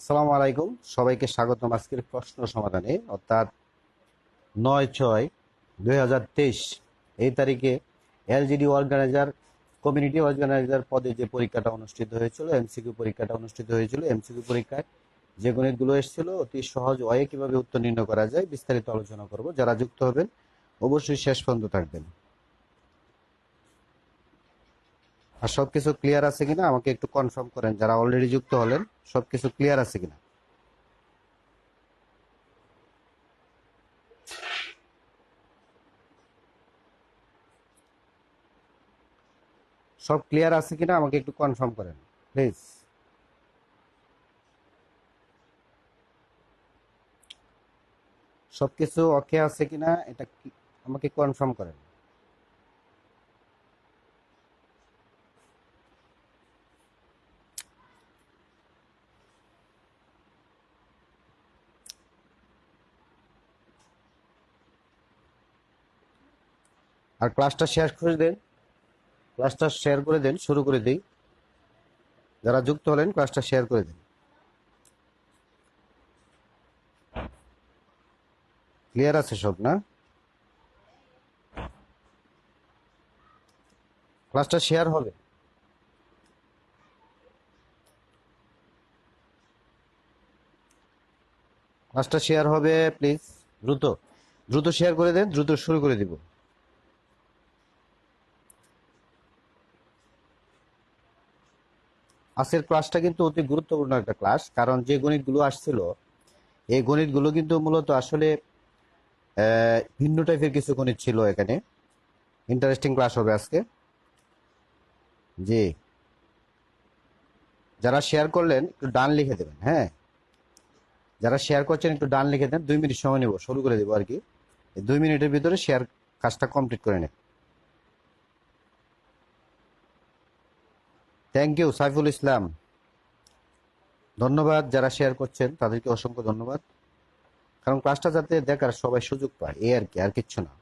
আসসালামু আলাইকুম, সবাইকে স্বাগতম আজকের প্রশ্ন সমাধানে। অর্থাৎ 9/6/2023 এই তারিখে এলজিডি অর্গানাইজার, কমিউনিটি অর্গানাইজার পদে যে পরীক্ষাটা অনুষ্ঠিত হয়েছিল, এমসিকিউ পরীক্ষাটা অনুষ্ঠিত হয়েছিল। এমসিকিউ পরীক্ষায় যে গণিতগুলো এসেছিল অতি সহজ ওয়ে কিভাবে উত্তর নির্ণয় করা যায় বিস্তারিত আলোচনা করব। যারা যুক্ত হবেন অবশ্যই শেষ পর্যন্ত থাকবেন। আর সবকিছু ক্লিয়ার আছে কিনা আমাকে একটু কনফার্ম করেন, যারা অলরেডি যুক্ত হলেন সবকিছু ক্লিয়ার আছে কিনা। সব ক্লিয়ার আছে কিনা আমাকে একটু কনফার্ম করেন প্লিজ। সবকিছু ওকে আছে কিনা এটা আমাকে কনফার্ম করেন। আর ক্লাসটা শেয়ার করে দেন, ক্লাসটা শেয়ার করে দেন, শুরু করে দিই। যারা যুক্ত হলেন ক্লাসটা শেয়ার করে দিন। ক্লিয়ার আছে সব না? ক্লাসটা শেয়ার হবে। ক্লাসটা শেয়ার হবে প্লিজ। দ্রুত দ্রুত শেয়ার করে দেন, দ্রুত শুরু করে দিব। আজকের ক্লাসটা কিন্তু অতি গুরুত্বপূর্ণ একটা ক্লাস, কারণ যে গণিতগুলো আসছিল এই গণিতগুলো কিন্তু মূলত আসলে ভিন্ন টাইপের কিছু গণিত ছিল এখানে। ইন্টারেস্টিং ক্লাস হবে আজকে। জি, যারা শেয়ার করলেন একটু ডান লিখে দেবেন। হ্যাঁ, যারা শেয়ার করছেন একটু ডান লিখে দেন। 2 মিনিট সময় নেব, শুরু করে দেবো আর কি। এই 2 মিনিটের ভিতরে শেয়ার কাজটা কমপ্লিট করে নেন। থ্যাংক ইউ সাইফুল ইসলাম, ধন্যবাদ। যারা শেয়ার করছেন তাদেরকে অসংখ্য ধন্যবাদ, কারণ ক্লাসটা যাতে দেখার সবাই সুযোগ পায় এই আর কি, আর কিচ্ছু না।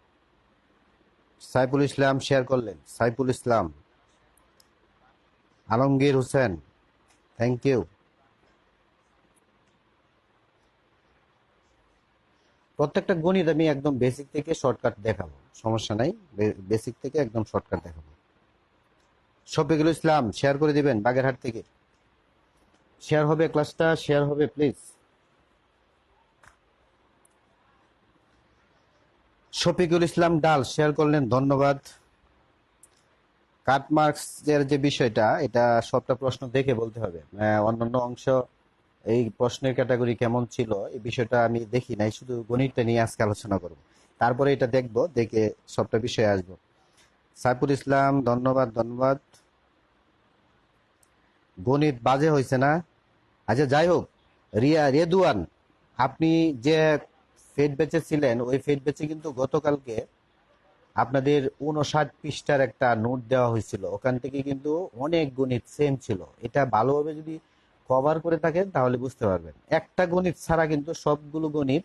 সাইফুল ইসলাম শেয়ার করলেন, সাইফুল ইসলাম, আলমগীর হোসেন, থ্যাংক ইউ। প্রত্যেকটা গণিত আমি একদম বেসিক থেকে শর্টকাট দেখাবো, সমস্যা নাই। বেসিক থেকে একদম শর্টকাট দেখাবো। শফিকুল ইসলাম শেয়ার করে দিবেন বাগেরহাট থেকে। শেয়ার হবে, ক্লাসটা শেয়ার হবে প্লিজ। শফিকুল ইসলাম ডাল শেয়ার করলেন, ধন্যবাদ। কাটমার্কস এর যে বিষয়টা, এটা সবটা প্রশ্ন দেখে বলতে হবে। অন্যান্য অংশ এই প্রশ্নের ক্যাটাগরি কেমন ছিল এই বিষয়টা আমি দেখি নাই, শুধু গণিতটা নিয়ে আজকে আলোচনা করব। তারপরে এটা দেখব, দেখে সবটা বিষয়ে আসবো। সাইফুল ইসলাম ধন্যবাদ, ধন্যবাদ। গণিত বাজে হয়েছে না? আচ্ছা যাই হোক, রিয়া রেদুয়ান, আপনি যে ফেড ব্যাচে ছিলেন ওই ফেড ব্যাচে কিন্তু গতকালকে আপনাদের 59 পৃষ্ঠার একটা নোট দেওয়া হয়েছিল, ওখান থেকে কিন্তু অনেক গণিত সেম ছিল। এটা ভালোভাবে যদি কভার করে থাকেন তাহলে বুঝতে পারবেন। একটা গণিত ছাড়া কিন্তু সবগুলো গণিত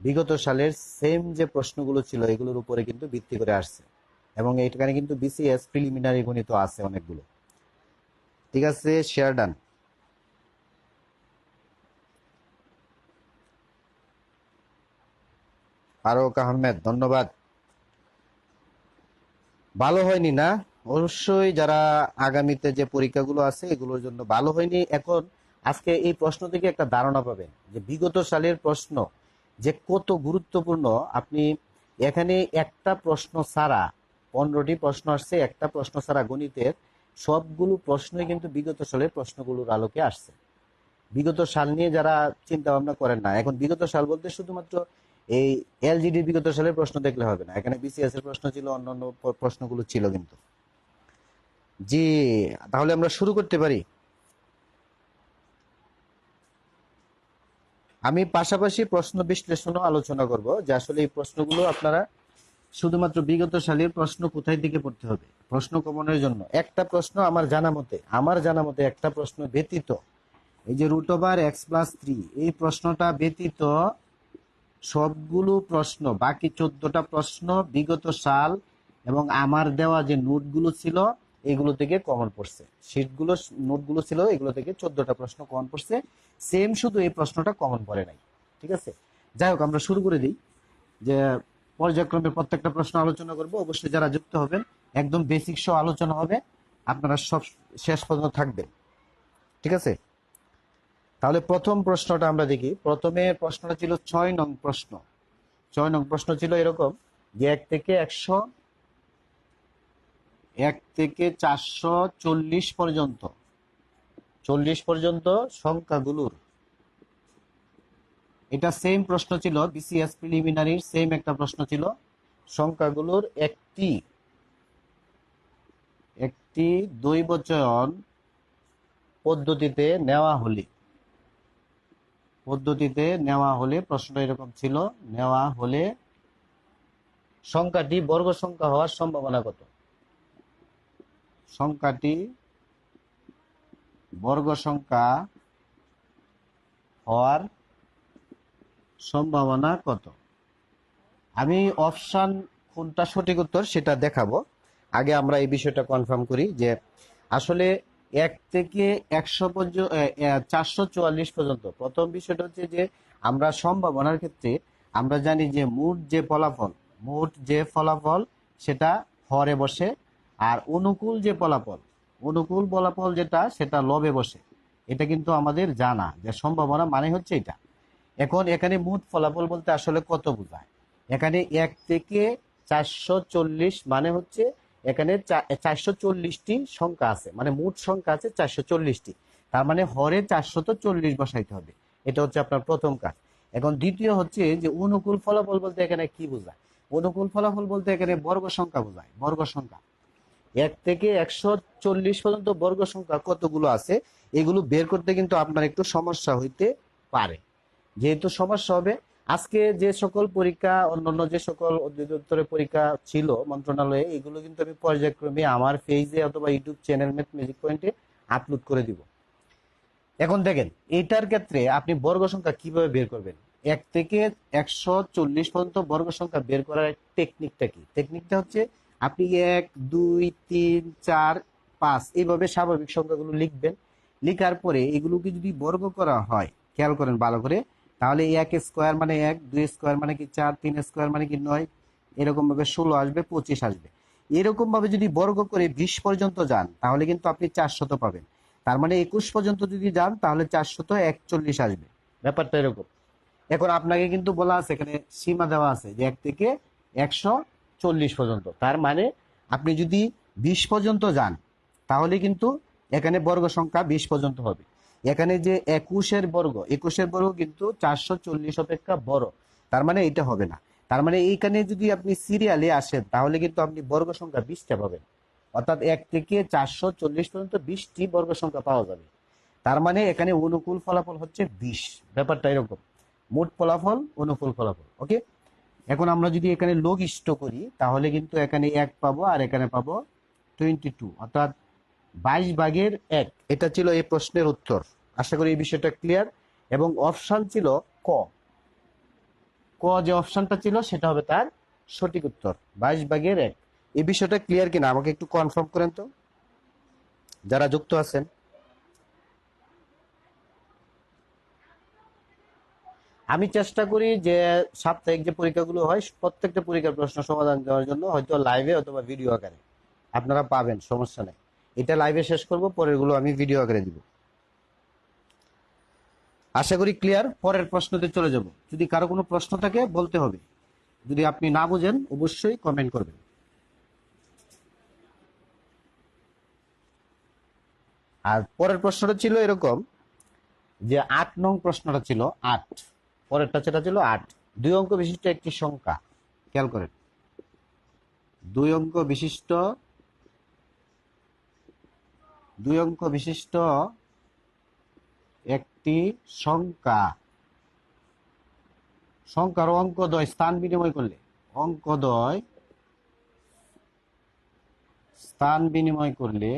বিগত সালের সেম যে প্রশ্নগুলো ছিল এগুলোর উপরে কিন্তু ভিত্তি করে আসছে, এবং এখানে কিন্তু বিসিএস প্রিলিমিনারি গণিত আছে অনেকগুলো। ঠিক আছে, শেয়ার ডান। ফারুক আহমেদ ধন্যবাদ। ভালো হয়নি না? অবশ্যই, যারা আগামীতে যে পরীক্ষাগুলো আছে এগুলোর জন্য ভালো হয়নি। এখন আজকে এই প্রশ্ন থেকে একটা ধারণা পাবেন যে বিগত সালের প্রশ্ন যে কত গুরুত্বপূর্ণ। আপনি এখানে একটা প্রশ্ন ছাড়া, 15টি প্রশ্ন আসছে, একটা প্রশ্ন ছাড়া গণিতের সবগুলো প্রশ্নই কিন্তু বিগত সালের প্রশ্নগুলোর আলোকে আসছে। বিগত সাল নিয়ে যারা চিন্তা ভাবনা করেন না, এখন বিগত সাল বলতে শুধুমাত্র এই এলজিডি বিগত সালের প্রশ্ন দেখলে হবে না, এখানে বিসিএস এর প্রশ্ন ছিল, অন্যান্য প্রশ্নগুলো ছিল কিন্তু। জি, তাহলে আমরা শুরু করতে পারি। আমি পাশাপাশি প্রশ্ন বিশ্লেষণও আলোচনা করব, যে আসলে এই প্রশ্নগুলো আপনারা শুধুমাত্র বিগত সালের প্রশ্ন কোথায় থেকে পড়তে হবে প্রশ্ন কমনের জন্য। একটা প্রশ্ন আমার জানা মতে একটা প্রশ্ন ব্যতীত, এই যে √(x+3) এই প্রশ্নটা ব্যতীত সবগুলো প্রশ্ন, বাকি 14টা প্রশ্ন বিগত সাল এবং আমার দেওয়া যে নোটগুলো ছিল এগুলো থেকে কমন পড়ছে। শিটগুলো নোটগুলো ছিল এগুলো থেকে 14টা প্রশ্ন কমন পড়ছে, সেম শুধু এই প্রশ্নটা কমন পড়ে নাই। ঠিক আছে, যাই হোক আমরা শুরু করে দিই। যে পর্যায়ক্রমে প্রত্যেকটা প্রশ্ন আলোচনা করব, অবশ্যই যারা যুক্ত হবেন একদম বেসিক সহ আলোচনা হবে, আপনারা সব শেষ পর্যন্ত থাকবেন। ঠিক আছে, তাহলে প্রথম প্রশ্নটা আমরা দেখি। প্রথমে প্রশ্নটা ছিল 6 নং প্রশ্ন। 6 নং প্রশ্ন ছিল এরকম যে 1 থেকে 440 পর্যন্ত, 40 পর্যন্ত সংখ্যাগুলোর, এটা সেম প্রশ্ন ছিল বিসিএস প্রিলিমিনারির, সেম একটা প্রশ্ন ছিল। সংখ্যাগুলোর একটি একটি দ্বৈবচয়ন পদ্ধতিতে নেওয়া হলে প্রশ্ন এরকম ছিল, নেওয়া হলে সংখ্যাটি বর্গ সংখ্যা হওয়ার সম্ভাবনা কত? সংখ্যাটি বর্গ সংখ্যা হওয়ার সম্ভাবনা কত? আমি অপশন কোনটা সঠিক উত্তর সেটা দেখাবো, আগে আমরা এই বিষয়টা কনফার্ম করি যে আসলে 1 থেকে 100 পর্যন্ত 444 পর্যন্ত। প্রথম বিষয়টা হচ্ছে যে আমরা সম্ভাবনার ক্ষেত্রে আমরা জানি যে মোট যে ফলাফল সেটা হরে বসে, আর অনুকূল ফলাফল যেটা সেটা লবে বসে। এটা কিন্তু আমাদের জানা যে সম্ভাবনা মানে হচ্ছে এটা। এখন এখানে মোট ফলাফল বলতে আসলে কত বোঝায়? এখানে 1 থেকে 440 মানে হচ্ছে এখানে 440টি সংখ্যা আছে, মানে মোট সংখ্যা আছে 440টি, তার মানে হরে 440 বসাইতে হবে। এটা হচ্ছে আপনার প্রথম কাজ। এখন দ্বিতীয় হচ্ছে যে অনুকূল ফলাফল বলতে এখানে কি বোঝায়? অনুকূল ফলাফল বলতে এখানে বর্গ সংখ্যা বোঝায়। বর্গ সংখ্যা 1 থেকে 140 পর্যন্ত বর্গ সংখ্যা কতগুলো আছে এগুলো বের করতে কিন্তু আপনার একটু সমস্যা হইতে পারে। যেহেতু সমস্যা হবে, আজকে যে সকল পরীক্ষা, অন্যান্য যে সকল অধিদপ্তরের পরীক্ষা ছিল মন্ত্রণালয়ে, এগুলো কিন্তু আমি পর্যায়ক্রমে আমার পেজে অথবা ইউটিউব চ্যানেল ম্যাথ ম্যাজিক পয়েন্টে আপলোড করে দিব। এখন দেখেন এটার ক্ষেত্রে আপনি বর্গ সংখ্যা কিভাবে বের করবেন। 1 থেকে 140 পর্যন্ত বর্গ সংখ্যা বের করার টেকনিকটা কি? টেকনিকটা হচ্ছে আপনি 1 2 3 4 5 এইভাবে স্বাভাবিক সংখ্যাগুলো লিখবেন। লিখার পরে এগুলোকে যদি বর্গ করা হয়, খেয়াল করেন ভালো করে, তাহলে 1 স্কোয়ার মানে 1, 2 স্কোয়ার মানে কি 4, 3 স্কোয়ার মানে কি 9, এরকম ভাবে 16 আসবে, 25 আসবে। এরকম ভাবে যদি বর্গ করে 20 পর্যন্ত যান তাহলে কিন্তু আপনি 400 পাবেন। তার মানে 21 পর্যন্ত যদি যান তাহলে 441 আসবে। ব্যাপারটা এরকম। এখন আপনাকে কিন্তু বলা আছে, এখানে সীমা দেওয়া আছে যে 1 থেকে 140 পর্যন্ত। তার মানে আপনি যদি 20 পর্যন্ত যান তাহলে কিন্তু এখানে বর্গ সংখ্যা 20 পর্যন্ত হবে। এখানে যে 21-এর বর্গ কিন্তু 440 অপেক্ষা বড়, তার মানে এটা হবে না। তার মানে এইখানে যদি আপনি সিরিয়ালে আসেন তাহলে কিন্তু আপনি বর্গ সংখ্যা 20টা পাবেন। অর্থাৎ 1 থেকে 440 পর্যন্ত 20টি বর্গ সংখ্যা পাওয়া যাবে। তার মানে এখানে অনুকূল ফলাফল হচ্ছে 20। ব্যাপারটা এরকম, মোট ফলাফল অনুকূল ফলাফল। ওকে, এখন আমরা যদি এখানে লঘিষ্ঠ করি তাহলে কিন্তু এখানে 1 পাবো আর এখানে পাবো 22, অর্থাৎ 22/1। এটা ছিল এই প্রশ্নের উত্তর। আশা করি এই বিষয়টা ক্লিয়ার। এবং অপশন ছিল ক, যে অপশনটা ছিল সেটা হবে তার সঠিক উত্তর, 22/1। এই বিষয়টা ক্লিয়ার কিনা আমাকে একটু কনফার্ম করেন তো যারা যুক্ত আছেন। আমি চেষ্টা করি যে সাপ্তাহিক যে পরীক্ষাগুলো হয় প্রত্যেকটা পরীক্ষার প্রশ্ন সমাধান দেওয়ার জন্য, হয়তো লাইভে অথবা ভিডিও আকারে আপনারা পাবেন, সমস্যা নেই। এটা লাইভে শেষ করব, পরেরগুলো আমি ভিডিও আকারে দিব। আশা করি ক্লিয়ার। পরের প্রশ্নতে চলে যাব। যদি কারো কোনো প্রশ্ন থাকে বলতে হবে, যদি আপনি না বুঝেন অবশ্যই কমেন্ট করবেন। আর পরের প্রশ্নটা ছিল এরকম যে 8 নং প্রশ্নটা ছিল 8, পরেরটা সেটা ছিল 8। 2 অঙ্ক বিশিষ্ট একটি সংখ্যা, খেয়াল করেন, 2 অঙ্ক বিশিষ্ট একটি সংখ্যার অঙ্কদ্বয় স্থান বিনিময় করলে, অঙ্কদ্বয় স্থান বিনিময় করলে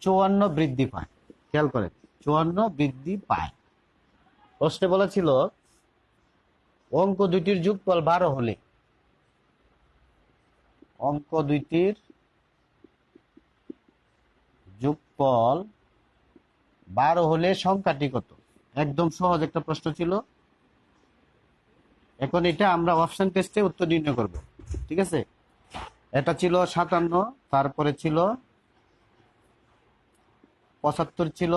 54 বৃদ্ধি পায়। খেয়াল করেন, 54 বৃদ্ধি পায়। প্রশ্নে বলা ছিল অঙ্ক দুটির যোগফল 12 হলে অঙ্ক দুইটির যোগফল 12 হলে সংখ্যাটি কত? একদম সহজ একটা প্রশ্ন ছিল। এখন এটা আমরা অপশন টেস্টে উত্তর নির্ণয় করব। ঠিক আছে, এটা ছিল 57, তারপরে ছিল 75, ছিল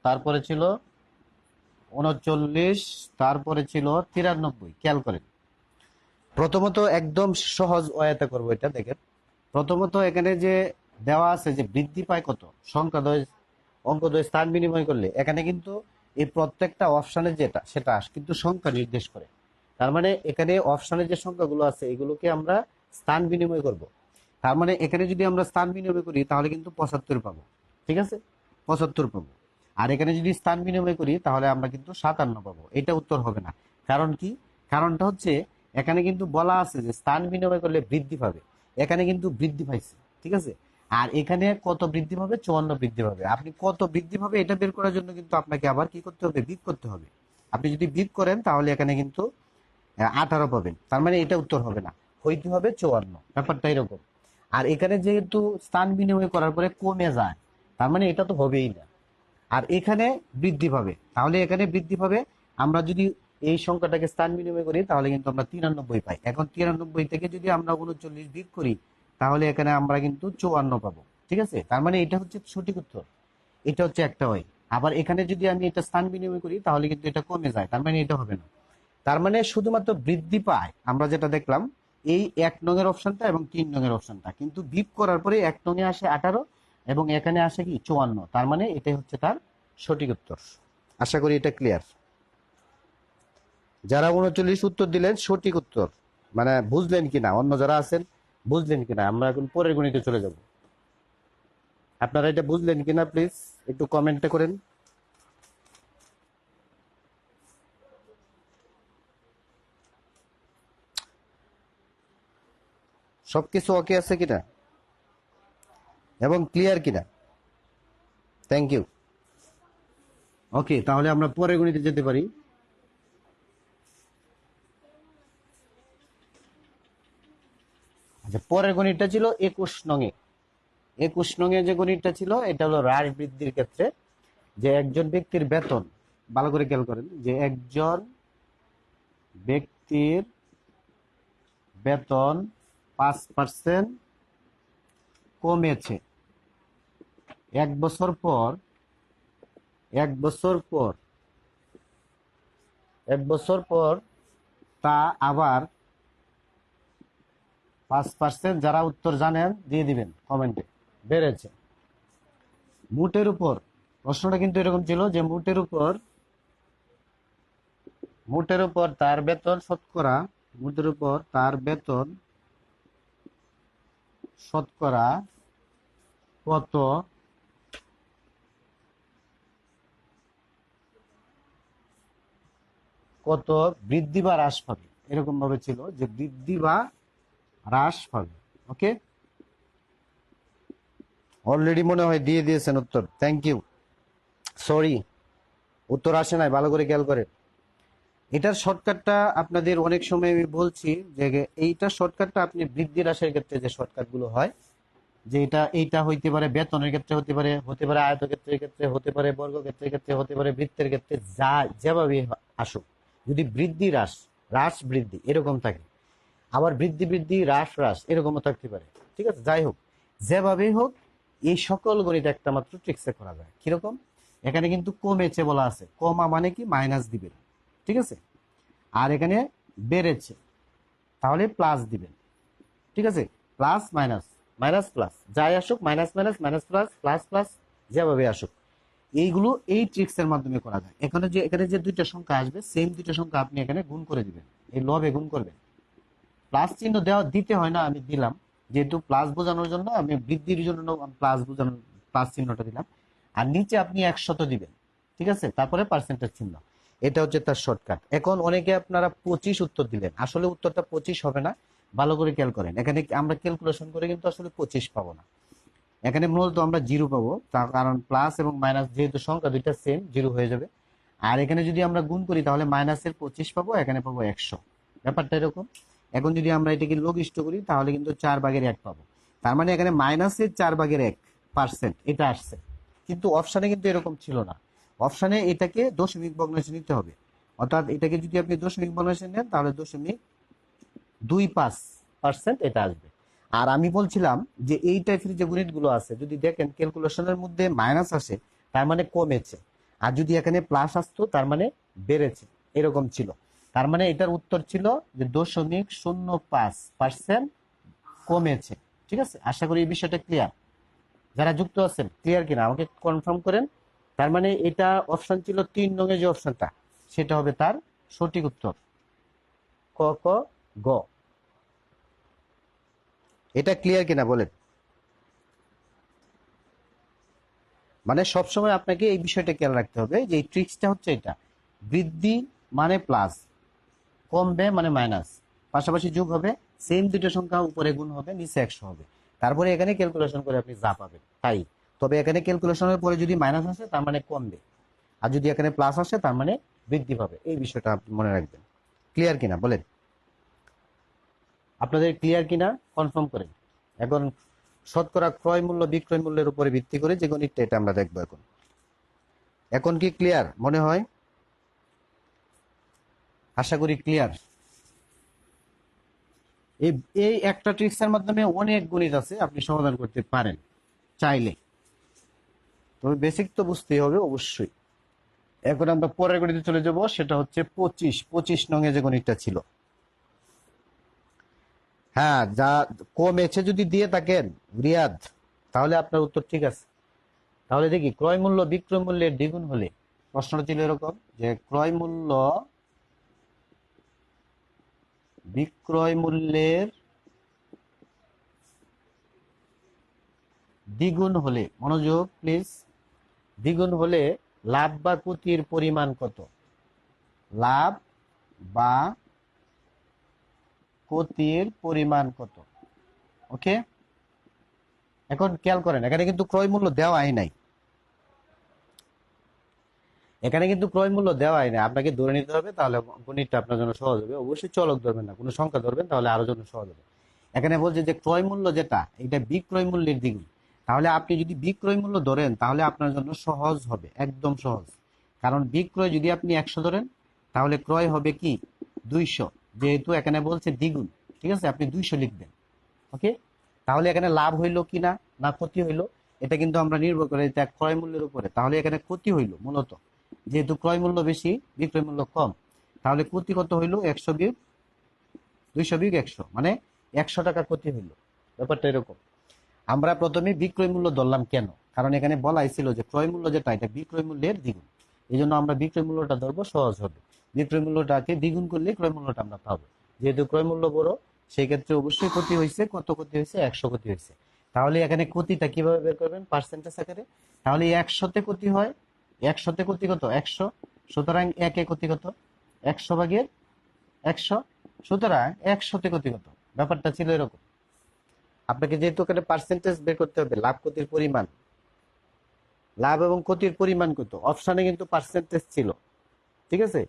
তারপরে ছিল 39, তারপরে ছিল 93। খেয়াল করেন, প্রথমত একদম সহজ ওয়াতে করব এটা। দেখেন, প্রথমত এখানে যে দেওয়া আছে যে বৃদ্ধি পায় কত, সংখ্যা দ্বয় অঙ্ক দ্বয় স্থান বিনিময় করলে, এখানে কিন্তু এই প্রত্যেকটা অপশানে যেটা সেটা কিন্তু সংখ্যা নির্দেশ করে। তার মানে এখানে অপশানে যে সংখ্যাগুলো আছে এগুলোকে আমরা স্থান বিনিময় করব। তার মানে এখানে যদি আমরা স্থান বিনিময় করি তাহলে কিন্তু 75 পাবো। ঠিক আছে, 75 পাবো। আর এখানে যদি স্থান বিনিময় করি তাহলে আমরা কিন্তু 57 পাবো। এটা উত্তর হবে না। কারণ কি? কারণটা হচ্ছে এখানে কিন্তু বলা আছে যে স্থান বিনিময় করলে বৃদ্ধি পাবে, এখানে কিন্তু বৃদ্ধি পাইছে। ঠিক আছে, আর এখানে কত বৃদ্ধি পাবে? 54 বৃদ্ধি পাবে। আপনি কত বৃদ্ধি পাবে এটা বের করার জন্য কিন্তু আপনাকে আবার কি করতে হবে? বিয়োগ করতে হবে। আপনি যদি বিয়োগ করেন তাহলে এখানে কিন্তু 18 পাবেন। তার মানে এটা উত্তর হবে না, হইতে হবে 54। ব্যাপারটা এরকম। আর এখানে যেহেতু স্থান বিনিময় করার পরে কমে যায়, তার মানে এটা তো হবেই না। আর এখানে বৃদ্ধি পাবে, তাহলে এখানে বৃদ্ধি পাবে। আমরা যদি এই সংখ্যাটাকে স্থান বিনিময় করি তাহলে কিন্তু আমরা 93 পাই। এখন 93 থেকে যদি আমরা 39 বিয়োগ করি তাহলে এখানে আমরা কিন্তু 54 পাবো। ঠিক আছে, তার মানে এটা হচ্ছে সঠিক উত্তর। এটা হচ্ছে একটা ওয়ে। আবার এখানে যদি আমি এটা স্থান বিনিময় করি তাহলে কিন্তু এটা কমে যায়, তার মানে এটা হবে না। তার মানে শুধুমাত্র বৃদ্ধি পায় আমরা যেটা দেখলাম এই 1 নং অপশনটা এবং 3 নং অপশনটা, কিন্তু বিপ করার পরে 1 নং আসে 18 এবং এখানে আসে কি 54। তার মানে এটাই হচ্ছে তার সঠিক উত্তর। আশা করি এটা ক্লিয়ার। যারা 39 উত্তর দিলেন সঠিক উত্তর, মানে বুঝলেন কিনা, অন্য যারা আছেন বুঝলেন কিনা। আমরা এখন পরের গণিতে চলে যাব। আপনারা এটা বুঝলেন কিনা প্লিজ একটু কমেন্টে করেন। সবকিছু ওকে আছে কিনা এবং ক্লিয়ার কিনা? Thank you. ওকে, তাহলে আমরা পরের গণিতে যেতে পারি। আচ্ছা, পরের গণিতটা ছিল 21 নং-এ। 21 নং-এ যে গণিতটা ছিল এটা হলো হ্রাস বৃদ্ধির ক্ষেত্রে, যে একজন ব্যক্তির বেতন, ভালো করে খেয়াল করেন, যে একজন ব্যক্তির বেতন 5% কমেছে। 1 বছর পর 1 বছর পর 1 বছর পর তা আবার 5%, যারা উত্তর জানেন দিয়ে দিবেন কমেন্টে, বেড়েছে। মোটের উপর, প্রশ্নটা কিন্তু এরকম ছিল যে মোটের উপর তার বেতন শতকরা, মোটের উপর তার বেতন শতকরা কত কত বৃদ্ধি বা হ্রাস পাবে, এরকম ভাবে ছিল যে বৃদ্ধি বা হ্রাস পাবে। ওকে, অলরেডি মনে হয় দিয়ে দিয়েছেন উত্তর। Thank you. সরি, উত্তর আসে নাই, ভালো করে খেয়াল করে। এটার শর্টকাটটা আপনাদের অনেক সময় আমি বলছি যে এইটা শর্টকাটটা আপনি বৃদ্ধি হ্রাসের ক্ষেত্রে যে শর্টকাট গুলো হয়, যে এইটা হইতে পারে বেতনের ক্ষেত্রে, হতে পারে আয়তক্ষেত্রের ক্ষেত্রে, হতে পারে বর্গক্ষেত্রের ক্ষেত্রে, হতে পারে বৃত্তের ক্ষেত্রে, যা যেভাবে আসুক, যদি বৃদ্ধি হ্রাস হ্রাস বৃদ্ধি এরকম থাকে, আবার বৃদ্ধি বৃদ্ধি হ্রাস হ্রাস এরকমও থাকতে পারে। ঠিক আছে, যাই হোক, যেভাবেই হোক, এই সকল গণিত একটা মাত্র ট্রিক্সে করা যায়। কিরকম? এখানে কিন্তু কমেছে বলা আছে, কমা মানে কি মাইনাস দিবেন। ঠিক আছে, আর এখানে বেড়েছে তাহলে প্লাস দিবেন। ঠিক আছে, প্লাস মাইনাস, মাইনাস প্লাস, যাই আসুক, minus minus, minus plus, plus plus, যেভাবে আসুক, এইগুলো এই ট্রিক্স এর মাধ্যমে করা যায়। এখানে যে দুইটা সংখ্যা আসবে, সেম দুইটা সংখ্যা আপনি এখানে গুণ করে দিবেন, এই লবে গুণ করবেন। প্লাস চিহ্ন দিতে হয় না, আমি দিলাম যেহেতু প্লাস বোঝানোর জন্য, আমি বৃদ্ধির জন্য প্লাস বোঝানোর প্লাস চিহ্নটা দিলাম। আর নিচে আপনি 100 দিবেন। ঠিক আছে, তারপরে পার্সেন্টেজ চিহ্ন। এটা হচ্ছে তার শর্টকাট। এখন অনেকে আপনারা 25 উত্তর দিলেন, আসলে উত্তরটা 25 হবে না। ভালো করে খেয়াল করেন, এখানে আমরা ক্যালকুলেশন করে কিন্তু আসলে 25 পাবো না। এখানে মূলত আমরা 0 পাবো, তার কারণ প্লাস এবং মাইনাস যেহেতু সংখ্যা দুইটা সেম, 0 হয়ে যাবে। আর এখানে যদি আমরা গুণ করি তাহলে মাইনাসের 25 পাবো, এখানে পাবো 100। ব্যাপারটা এরকম। এখন যদি আমরা এটাকে লঘিষ্ঠ করি তাহলে কিন্তু 4/1 পাবো। তার মানে এখানে মাইনাসের 4/1% এটা আসছে, কিন্তু অপশানে কিন্তু এরকম ছিল না। অপশানে এটাকে দশমিক ভগ্নাংশে নিতে হবে, অর্থাৎ এটাকে যদি আপনি দশমিক ভগ্নাংশে নেন তাহলে 0.25% এটা আসবে। আর আমি বলছিলাম যে এই টাইপের যে গণিতগুলো আছে যদি দেখেন ক্যালকুলেশনের মধ্যে মাইনাস আসে তার মানে কমেছে, আর যদি এখানে প্লাস আসতো তার মানে বেড়েছে, এরকম ছিল। তার মানে এটার উত্তর ছিল যে 0.05% কমেছে। ঠিক আছে, আশা করি এই বিষয়টা ক্লিয়ার। যারা যুক্ত আছেন ক্লিয়ার কিনা আমাকে কনফার্ম করেন। তার মানে এটা অপশন ছিল 3 নং যে অপশনটা, সেটা হবে তার সঠিক উত্তর, ক ক গ। এটা ক্লিয়ার কিনা বলেন। মানে সবসময় আপনাকে এই বিষয়টা খেয়াল রাখতে হবে যে এই ট্রিক্সটা হচ্ছে এটা, বৃদ্ধি মানে প্লাস, কমবে মানে মাইনাস, পাশাপাশি যোগ হবে, সেম দুটো সংখ্যা উপরে গুণ হবে নিচে 100 হবে, তারপরে এখানে ক্যালকুলেশন করে আপনি যা পাবেন তাই। তবে এখানে ক্যালকুলেশনের পরে যদি মাইনাস আসে তার মানে কমবে, আর যদি এখানে প্লাস আসে তার মানে বৃদ্ধি পাবে। এই বিষয়টা আপনি মনে রাখবেন। ক্লিয়ার কিনা বলেন, আপনাদের ক্লিয়ার কিনা কনফার্ম করেন। এখন শতকরা ক্রয় মূল্য বিক্রয় মূল্যের উপরে ভিত্তি করে যে গণিতটা এটা আমরা দেখবো এখন। এখন কি ক্লিয়ার মনে হয়? আশা করি ক্লিয়ার। এই এই একটা ট্রিক্সের মাধ্যমে অনেক গণিত আছে আপনি সমাধান করতে পারেন চাইলে, তবে বেসিক তো বুঝতেই হবে অবশ্যই। এখন আমরা পরের গণিতে চলে যাব, সেটা হচ্ছে 25 নং যে গণিতটা ছিল। হ্যাঁ, যা কমেছে যদি দিয়ে থাকেন রিয়াদ, তাহলে আপনার উত্তর ঠিক আছে। তাহলে দেখি, ক্রয় মূল্য বিক্রয় মূল্যের দ্বিগুণ হলে, প্রশ্নটা ছিল এরকম যে ক্রয় মূল্য বিক্রয় মূল্যের দ্বিগুণ হলে, মনোযোগ প্লিজ, দ্বিগুণ হলে লাভ বা ক্ষতির পরিমাণ কত? লাভ বা ক্ষতির পরিমাণ কত? ওকে, এখন খেয়াল করেন এখানে কিন্তু ক্রয় মূল্য দেওয়াই নাই, এখানে কিন্তু ক্রয় মূল্য দেওয়াই নাই, আপনাকে ধরে নিতে হবে, তাহলে গণিতটা আপনার জন্য সহজ হবে। অবশ্যই চলক ধরবেন না, কোনো সংখ্যা ধরবেন, তাহলে আরো জন্য সহজ হবে। এখানে বলছে যে ক্রয় মূল্য যেটা, এটা বিক্রয় মূল্যের দ্বিগুণ। তাহলে আপনি যদি বিক্রয় মূল্য ধরেন তাহলে আপনার জন্য সহজ হবে, একদম সহজ। কারণ বিক্রয় যদি আপনি 100 ধরেন তাহলে ক্রয় হবে কি 200, যেহেতু এখানে বলছে দ্বিগুণ। ঠিক আছে, আপনি 200 লিখবেন। ওকে, তাহলে এখানে লাভ হইলো কি না, না ক্ষতি হইলো, এটা কিন্তু আমরা নির্ভর করে এটা ক্রয় মূল্যের উপরে। তাহলে এখানে ক্ষতি হইলো মূলত, যেহেতু ক্রয় মূল্য বেশি বিক্রয় মূল্য কম, তাহলে ক্ষতি কত হইলো? 100 বিয়োগ 200 বিয়োগ 100, মানে 100 টাকা ক্ষতি হইলো। ব্যাপারটা এরকম। আমরা প্রথমে বিক্রয় মূল্য ধরলাম কেন? কারণ এখানে বলাই ছিল যে ক্রয় মূল্য যেটা, এটা বিক্রয় মূল্যের দ্বিগুণ। এই জন্য আমরা বিক্রয় মূল্যটা ধরবো, সহজ হবে। বিক্রয় মূল্যটাকে দ্বিগুণ করলে ক্রয় মূল্যটা আমরা পাবো। যেহেতু ক্রয় মূল্য বড়, সেই ক্ষেত্রে অবশ্যই ক্ষতি হয়েছে। কত ক্ষতি হয়েছে? 100 ক্ষতি হয়েছে। তাহলে এখানে ক্ষতিটা কিভাবে বের করবেন? পার্সেন্টেজ আকারে। তাহলে 100-তে ক্ষতি হয়, 100-তে ক্ষতি কত? 100। সুতরাং 1-এ ক্ষতি কত? 100/100। সুতরাং 100-তে ক্ষতি কত? ব্যাপারটা ছিল এরকম। আপনাকে যেহেতু এখানে পার্সেন্টেজ বের করতে হবে, লাভ ক্ষতির পরিমাণ, লাভ এবং ক্ষতির পরিমাণ কত, অপশনে কিন্তু পার্সেন্টেজ ছিল। ঠিক আছে,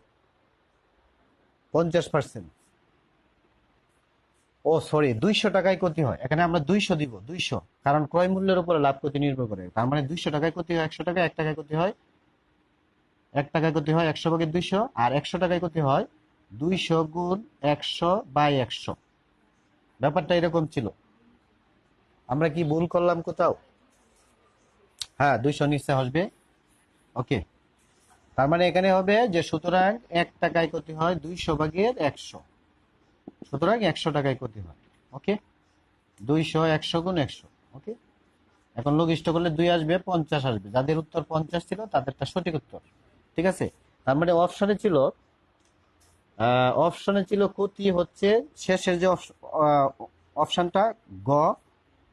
50%। ও সরি, 200 টাকায় ক্ষতি হয়, এখানে আমরা 200 দিব, 200, কারণ ক্রয় মূল্যের উপরে লাভ ক্ষতি নির্ভর করে। তার মানে 200 টাকায় ক্ষতি হয় 100 টাকা, 1 টাকায় ক্ষতি হয় 1 টাকায় ক্ষতি হয় 100/200, আর 100 টাকায় ক্ষতি হয় 200 গুণ 100/100। ব্যাপারটা এরকম ছিল। আমরা কি ভুল করলাম কোথাও? হ্যাঁ, 200 নিশ্চয় আসবে। ওকে, তার মানে এখানে হবে যে সুতরাং 1 টাকায় ক্ষতি হয় 200/100, সুতরাং 100 টাকায় ক্ষতি হয়। ওকে, 200 100 গুণ 100। ওকে, এখন লঘিষ্ঠ করলে 2 আসবে, 50 আসবে। যাদের উত্তর 50 ছিল তাদেরটা সঠিক উত্তর। ঠিক আছে, তার মানে অপশনে ছিল ক্ষতি হচ্ছে শেষের যে অপশনটা গ,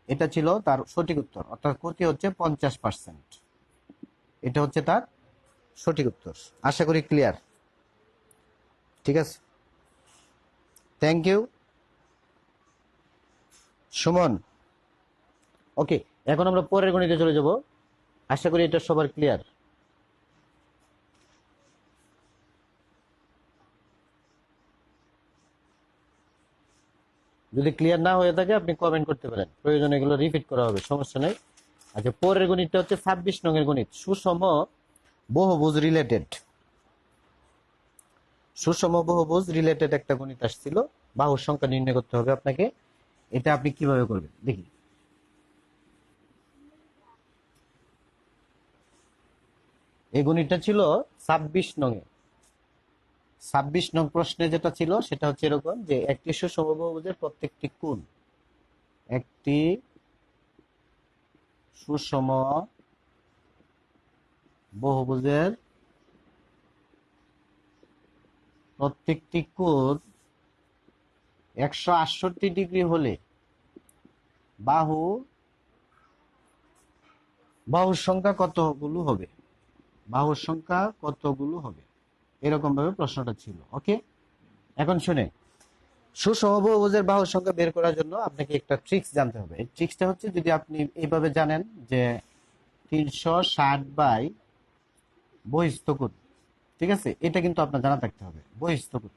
এটা ছিল তার সঠিক উত্তর, অর্থাৎ ক্ষতি হচ্ছে 50%। এটা হচ্ছে তার সঠিক উত্তর। আশা করি ক্লিয়ার। ঠিক আছে, থ্যাংক ইউ সুমন। ওকে, এখন আমরা পরের গণিতে চলে যাব। আশা করি এটা সবার ক্লিয়ার। যদি ক্লিয়ার না হয়ে থাকে আপনি কমেন্ট করতে পারেন, প্রয়োজনে এগুলো রিপিট করা হবে, সমস্যা নেই। আচ্ছা, পরের গণিতটা হচ্ছে 26 নং গণিত, সুষম বহুভুজ রিলেটেড। সুষম বহুভুজ রিলেটেড একটা গণিত আসছিল, বাহুর সংখ্যা নির্ণয় করতে হবে আপনাকে। এটা আপনি কিভাবে করবেন দেখি। এই গণিতটা ছিল 26 নং 26 নং প্রশ্নে যেটা ছিল সেটা হচ্ছে এরকম যে একটি সুষম বহুভুজের প্রত্যেকটি কোণ, একটি সুষম বহুভুজের প্রত্যেকটি কোণ 168 ডিগ্রি হলে বাহুর সংখ্যা কতগুলো হবে, বাহুর সংখ্যা কতগুলো হবে, এরকম ভাবে প্রশ্নটা ছিল। ওকে, এখন শুনে, সুষম বহুভুজের বাহুর সংখ্যা বের করার জন্য আপনাকে একটা ট্রিক্স জানতে হবে। এই ট্রিক্সটা হচ্ছে, যদি আপনি এইভাবে জানেন যে 360 বাই বহিস্থ কোণ, ঠিক আছে, এটা কিন্তু আপনার জানা থাকতে হবে। বহিস্থ কোণ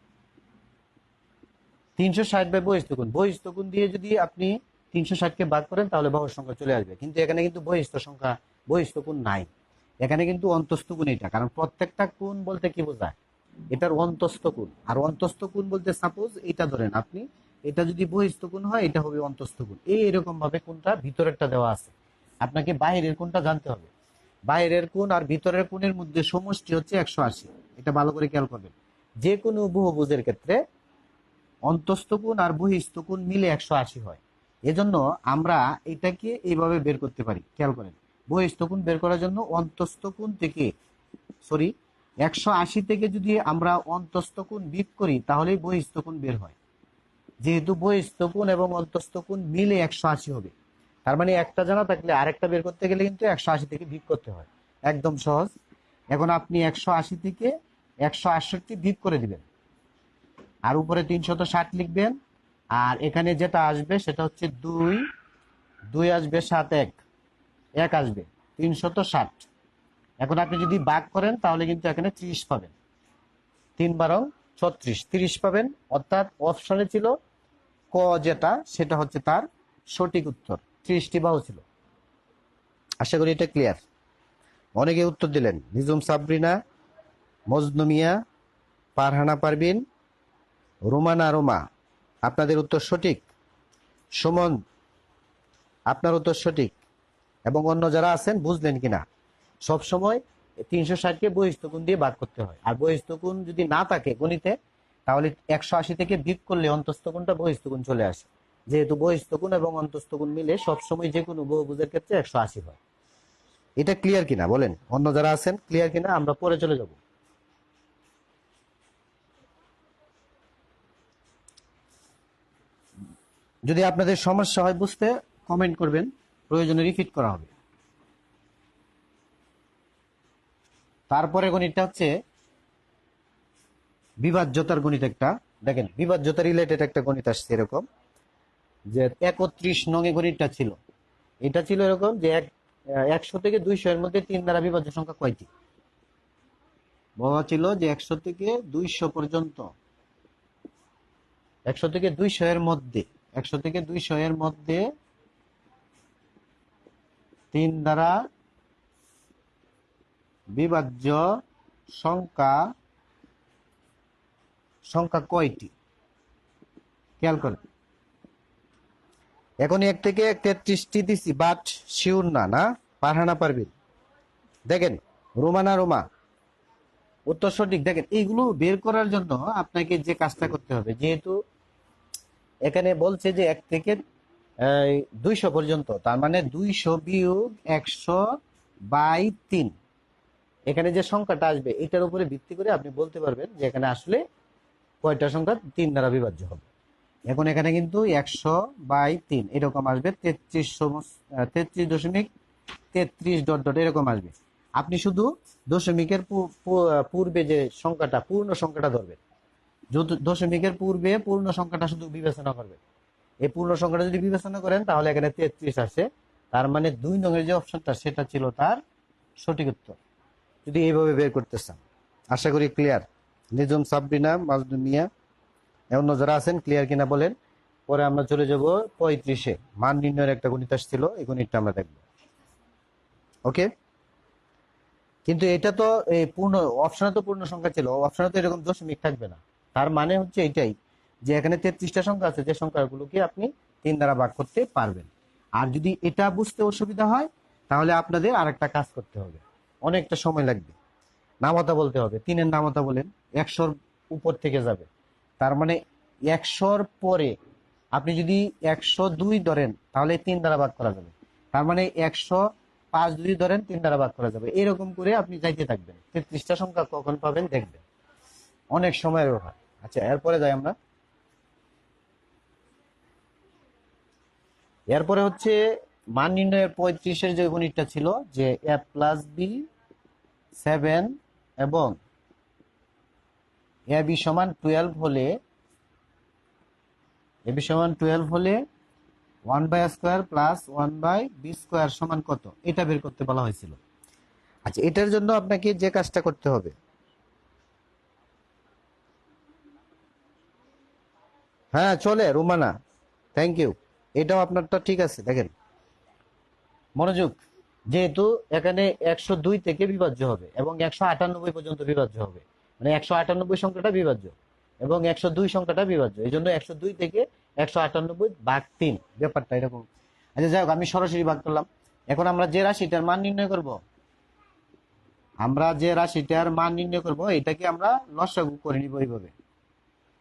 360 বাই বহিস্থ কোণ, বহিস্থ কোণ দিয়ে যদি আপনি 360 কে ভাগ করেন তাহলে বাহুর সংখ্যা চলে আসবে। কিন্তু এখানে কিন্তু বহিস্থ কোণ নাই, এখানে কিন্তু অন্তস্থ কোণ। এটা কারণ প্রত্যেকটা কোণ বলতে কি বোঝায়, এটার অন্তস্থ কোণ। আর অন্তস্থ কোণ বলতে সাপোজ এটা ধরেন আপনি, এটা যদি বহিস্থ কোণ হয় এটা হবে অন্তস্থ কোণ। এরকম ভাবে কোণটা ভিতরেরটা দেওয়া আছে, আপনাকে বাইরের কোণটা জানতে হবে। বাইরের কোণ আর ভিতরের কোণের মধ্যে সমষ্টি হচ্ছে 180। এটা ভালো করে খেয়াল করবেন। যে কোনো বহুভুজের ক্ষেত্রে অন্তস্থ কোণ আর বহিস্থ কোণ মিলে 180 হয়। এজন্য আমরা এটাকে এইভাবে বের করতে পারি। খেয়াল করেন, বহিস্থ কোণ বের করার জন্য অন্তস্থ কোণ থেকে 180 থেকে যদি আমরা অন্তস্থ কোণ বিয়োগ করি তাহলেই বহিস্থ কোণ বের হয়। যেহেতু বহিস্থ কোণ এবং অন্তস্থ কোণ মিলে 180 হবে, তার মানে একটা জানা থাকলে আরেকটা বের করতে গেলে কিন্তু 180 থেকে বিয়োগ করতে হয়। একদম সহজ। এখন আপনি 180 থেকে 168 বিয়োগ করে দিবেন, আর উপরে 360 লিখবেন। আর এখানে যেটা আসবে সেটা হচ্ছে 2 আসবে, 7 এক আসবে, 360। এখন আপনি যদি ভাগ করেন তাহলে কিন্তু এখানে 30 পাবেন, 3 বারং 36, 30 পাবেন। অর্থাৎ অপশনে ছিল ক যেটা, সেটা হচ্ছে তার সঠিক উত্তর। 30টি বাহু ছিল। আশা করি এটা ক্লিয়ার। অনেকে উত্তর দিলেন, নিজুম সাবরিনা, মজনু মিয়া, ফারহানা পারভিন, রোমানা রোমা, আপনাদের উত্তর সঠিক। সুমন, আপনার উত্তর সঠিক। এবং অন্য যারা আছেন বুঝলেন কিনা। সব সময় 360কে বহিস্থ কোণ দিয়ে ভাগ করতে হয়, আর বহিস্থ কোণ যদি না থাকে গণিতে তাহলে 180 থেকে বিয়োগ করলে অন্তস্থ কোণটা বহিস্থ কোণ চলে আসে। যেহেতু বহিস্থ কোণ এবং অন্তস্থ কোণ মিলে সবসময় যে কোনো বহুভুজের ক্ষেত্রে 180 হয়। এটা ক্লিয়ার কিনা বলেন, অন্য যারা আছেন ক্লিয়ার কিনা, আমরা পরে চলে যাব। যদি আপনাদের সমস্যা হয় বুঝতে, কমেন্ট করবেন, প্রয়োজনে রিপিট করা হবে। তারপরে গণিতটা হচ্ছে বিভাজ্যতার গণিত। একটা দেখেন, বিভাজ্যতা রিলেটেড একটা গণিত আসছে এরকম যে 31 নং গণিতটা ছিল। এটা ছিল এরকম যে 100 থেকে 200 এর মধ্যে 3 দ্বারা বিভাজ্য সংখ্যা কয়টি। বলা ছিল যে 100 থেকে 200 পর্যন্ত, 100 থেকে 200 এর মধ্যে, 100 থেকে 200 এর মধ্যে 3 দ্বারা বিভাজ্য সংখ্যা কয়টি, খেয়াল করেন। এখনই 1 থেকে 33টি দিছি, বাট শিওর না ফারহানা পারভিন। দেখেন, রোমানা রোমা, উত্তর সঠিক। দেখেন, এইগুলো বের করার জন্য আপনাকে যে কাজটা করতে হবে, যেহেতু এখানে বলছে যে 1 থেকে 200 পর্যন্ত, তার মানে 200 বিয়োগ 100/3, এখানে যে সংখ্যাটা আসবে এটার উপরে ভিত্তি করে আপনি বলতে পারবেন যে এখানে আসলে কয়টা সংখ্যা 3 দ্বারা বিভাজ্য হবে। এখন এখানে কিন্তু 100/3 এরকম আসবে, 33.33 এরকম আসবে। আপনি শুধু দশমিকের পূর্বে যে সংখ্যাটা, পূর্ণ সংখ্যাটা ধরবেন। দশমিকের পূর্বে পূর্ণ সংখ্যাটা শুধু বিবেচনা করবেন। এই পূর্ণ সংখ্যাটা যদি বিবেচনা করেন তাহলে এখানে 33 আসে। তার মানে 2 নং যে অপশনটা সেটা ছিল তার সঠিক উত্তর, যদি এইভাবে বের করতে চান। আশা করি ক্লিয়ার। নিজম সাবরিনা, মাজনু মিয়া, অন্য যারা আছেন ক্লিয়ার কিনা বলেন। পরে আমরা চলে যাব 35-এ মান নির্ণয়ের একটা গণিত আসছিল, এই গণিতটা আমরা দেখব। ওকে, কিন্তু এটা তো এই পূর্ণ অপশনে তো পূর্ণ সংখ্যা ছিল, অপশনে তো এরকম দশমিক থাকবে না। তার মানে হচ্ছে এটাই যে এখানে 33টা সংখ্যা আছে, যে সংখ্যাগুলোকে আপনি 3 দ্বারা ভাগ করতে পারবেন। আর যদি এটা বুঝতে অসুবিধা হয় তাহলে আপনাদের আরেকটা কাজ করতে হবে, অনেকটা সময় লাগবে। নামতা বলতে হবে, 3-এর নামতা বলেন, 100-র উপর থেকে যাবে। তার মানে 100-র পরে আপনি যদি 102 ধরেন তাহলে 3 দ্বারা ভাগ করা যাবে। তার মানে 105 যদি ধরেন 3 দ্বারা ভাগ করা যাবে। এরকম করে আপনি যাইতে থাকবেন, 33টা সংখ্যা কখন পাবেন দেখবেন, অনেক সময়ের ব্যাপার। আচ্ছা, এরপরে যাই আমরা। এরপরে হচ্ছে মান নির্ণয়ের 35-এর যে গণিতটা ছিল, যে a+b 7 এবং ab সমান 12 হলে, ab সমান 12 হলে 1/a² প্লাস 1/b² সমান কত, এটা বের করতে বলা হয়েছিল। আচ্ছা, এটার জন্য আপনাকে যে কাজটা করতে হবে, হ্যাঁ চলে রুমানা, থ্যাংক ইউ, এটাও আপনারটা ঠিক আছে। দেখেন মনোযোগ, যেহেতু এখানে 102 থেকে বিভাজ্য হবে এবং 198 পর্যন্ত বিভাজ্য হবে, মানে 198 সংখ্যাটা বিভাজ্য এবং 102 সংখ্যাটা বিভাজ্য, এই জন্য 102 থেকে 198/3 ব্যাপারটা এরকম। আচ্ছা যাই হোক, আমি সরাসরি ভাগ করলাম। এখন আমরা যে রাশিটার মান নির্ণয় করব, এটাকে আমরা লসাগু করে নিব এইভাবে।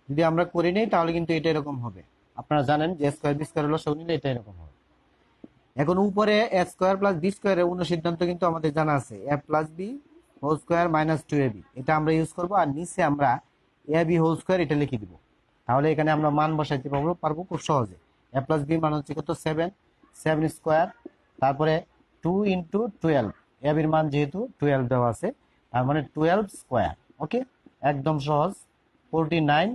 যদি আমরা করে নিই তাহলে কিন্তু এটা এরকম হবে। আপনারা জানেন যে স্কয়ার বি স্কয়ার লসাগু নিলে এটা এরকম হবে। এখন উপরে এ স্কয়ার প্লাস বি স্কয়ারের অনুসিদ্ধান্ত কিন্তু আমাদের জানা আছে, A plus B whole square minus 2ab, এটা আমরা ইউজ করব। আর নিচে আমরা এ বি হোল স্কয়ার এটা লিখে দিব। তাহলে এখানে আমরা মান বসাইতে পারবো খুব সহজে। এ প্লাস বি মান হচ্ছে কত, 7 স্কয়ার, তারপরে 2 × 12, এ বির মান যেহেতু 12 দেওয়া আছে, তার মানে 12 স্কয়ার। ওকে, একদম সহজ। 49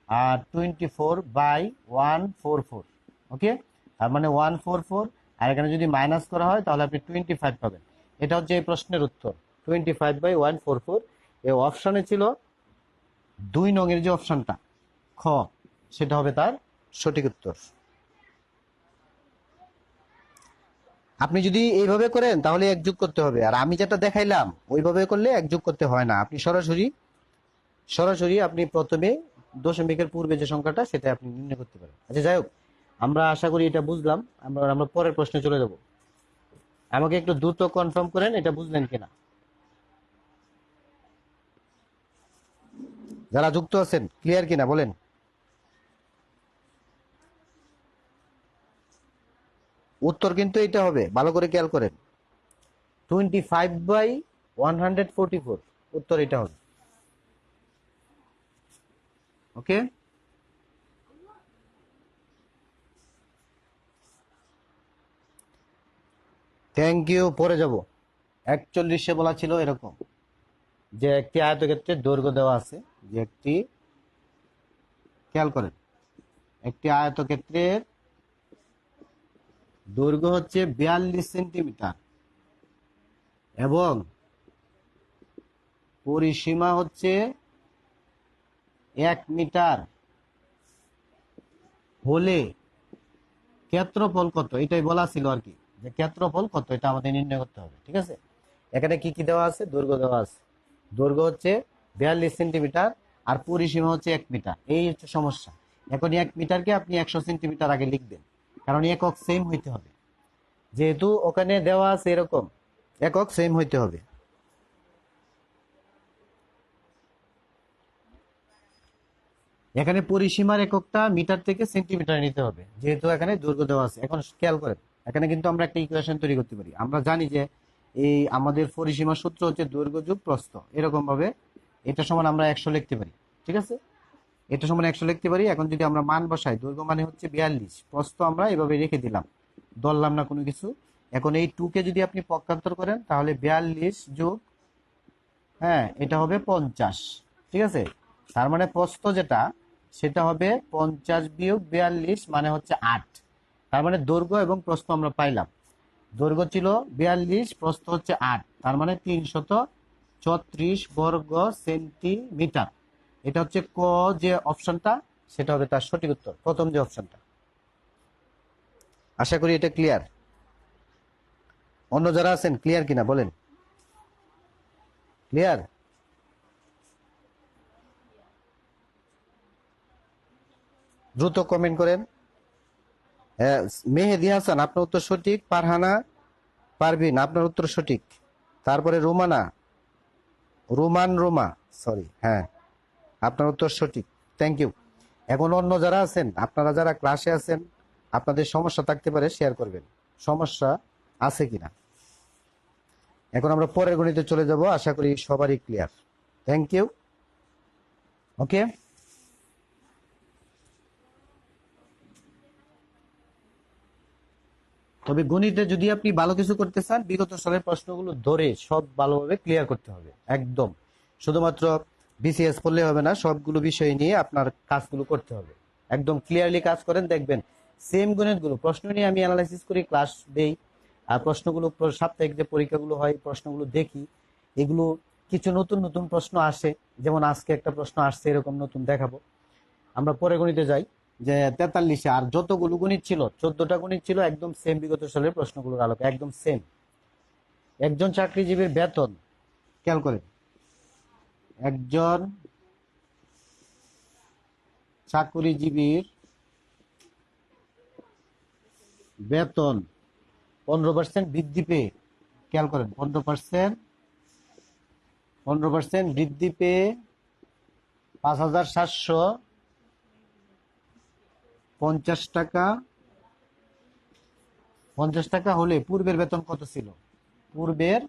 আর 24/144। ওকে, তার মানে 144, আর এখানে যদি মাইনাস করা হয় তাহলে আপনি 25 পাবেন। এটা হচ্ছে এই প্রশ্নের উত্তর, 25/144। এই অপশনে ছিল 2 নং-এর যে অপশনটা খ, সেটা হবে তার সঠিক উত্তর। আপনি যদি এইভাবে করেন তাহলে এক যোগ করতে হবে, আর আমি যেটা দেখাইলাম ওইভাবে করলে এক যোগ করতে হয় না। আপনি সরাসরি আপনি প্রথমে দশমিকের পূর্বে যে সংখ্যাটা সেটা আপনি নির্ণয় করতে পারেন। আচ্ছা যাই হোক, আমরা আশা করি এটা বুঝলাম। আমরা পরের প্রশ্নে চলে যাব। আমাকে একটু দ্রুত কনফার্ম করেন এটা বুঝলেন কিনা, যারা যুক্ত আছেন ক্লিয়ার কিনা বলেন। উত্তর কিন্তু এটা হবে, ভালো করে খেয়াল করেন, 25/144, উত্তর এটা হবে। ওকে, থ্যাংক ইউ। পরে যাব। 41-এ বলা ছিল এরকম যে একটি আয়তক্ষেত্রের দৈর্ঘ্য দেওয়া আছে, যে একটি, খেয়াল করেন, একটি আয়তক্ষেত্রের দৈর্ঘ্য হচ্ছে 42 সেন্টিমিটার এবং পরিসীমা হচ্ছে 1 মিটার হলে ক্ষেত্রফল কত, এটাই বলা ছিল আর কি, যে ক্ষেত্রফল কত এটা আমাদের নির্ণয় করতে হবে। ঠিক আছে, এখানে কি কি দেওয়া আছে, দৈর্ঘ্য দেওয়া আছে, দৈর্ঘ্য হচ্ছে 42 সেন্টিমিটার আর পরিসীমা হচ্ছে 1 মিটার, এই হচ্ছে সমস্যা। এখন 1 মিটারকে আপনি 100 সেন্টিমিটার আগে লিখবেন, কারণ একক সেম হইতে হবে, যেহেতু ওখানে দেওয়া আছে এরকম, একক সেম হইতে হবে। এখানে পরিসীমার এককটা মিটার থেকে সেন্টিমিটার নিতে হবে, যেহেতু এখানে দৈর্ঘ্য দেওয়া আছে। এখন খেয়াল করেন, এখানে কিন্তু আমরা একটা ইকুয়েশন তৈরি করতে পারি। আমরা জানি যে এই আমাদের পরিসীমার সূত্র হচ্ছে দৈর্ঘ্য যোগ প্রস্থ, এরকম ভাবে এটা সমান আমরা 100 লিখতে পারি। ঠিক আছে, এটা সমান 100 লিখতে পারি। এখন যদি আমরা মান বসাই, দৈর্ঘ্য মানে হচ্ছে 42, প্রস্থ আমরা এভাবে রেখে দিলাম, ধরলাম না কোনো কিছু। এখন এই 2 কে যদি আপনি পক্ষান্তর করেন তাহলে 42 যোগ, হ্যাঁ এটা হবে 50। ঠিক আছে, তার মানে প্রস্থ যেটা সেটা হবে 50 বিয়োগ 42 মানে হচ্ছে 8। তার মানে দৈর্ঘ্য এবং প্রস্থ আমরা পাইলাম। দৈর্ঘ্য ছিল 42, প্রস্থ হচ্ছে 8, তার মানে 334 বর্গ সেন্টিমিটার। এটা হচ্ছে ক যে অপশনটা, সেটা হবে তার সঠিক উত্তর, প্রথম যে অপশনটা। আশা করি এটা ক্লিয়ার। অন্য যারা আছেন ক্লিয়ার কিনা বলেন, ক্লিয়ার? দ্রুত কমেন্ট করেন। মেহেদি হাসান আপনার উত্তর সঠিক। ফারহানা পারভিন আপনার উত্তর সঠিক। তারপরে রোমা সরি, হ্যাঁ আপনার উত্তর সঠিক, থ্যাংক ইউ। এখন অন্য যারা আছেন, আপনারা যারা ক্লাসে আছেন, আপনাদের সমস্যা থাকতে পারে, শেয়ার করবেন সমস্যা আছে কিনা। এখন আমরা পরের গণিতে চলে যাব, আশা করি সবারই ক্লিয়ার। Thank you. ওকে, তবে গণিতে যদি আপনি ভালো কিছু করতে চান, বিগত সালের প্রশ্নগুলো ধরে সব ভালোভাবে ক্লিয়ার করতে হবে একদম। শুধুমাত্র বিসিএস পড়লে হবে না, সবগুলো বিষয় নিয়ে আপনার কাজগুলো করতে হবে। একদম ক্লিয়ারলি কাজ করেন, দেখবেন সেম গণিতগুলো প্রশ্ন নিয়ে আমি অ্যানালাইসিস করি, ক্লাস দেই, আর প্রশ্নগুলো সাপ্তাহিক যে পরীক্ষাগুলো হয় প্রশ্নগুলো দেখি, এগুলো কিছু নতুন নতুন প্রশ্ন আসে, যেমন আজকে একটা প্রশ্ন আসছে এরকম নতুন দেখাবো। আমরা পরে গণিতে যাই, যে 43-এ আর যতগুলো গণিত ছিল, 14টা গণিত ছিল একদম সেম বিগত সালের প্রশ্নগুলোর আলোকে, একদম সেম। একজন চাকরিজীবীর বেতন, খেয়াল করেন, একজন চাকরিজীবীর বেতন 15% বৃদ্ধি পেয়ে, খেয়াল করেন 15% বৃদ্ধি পেয়ে 5,750 টাকা 50 টাকা হলে পূর্বের বেতন কত ছিল? পূর্বের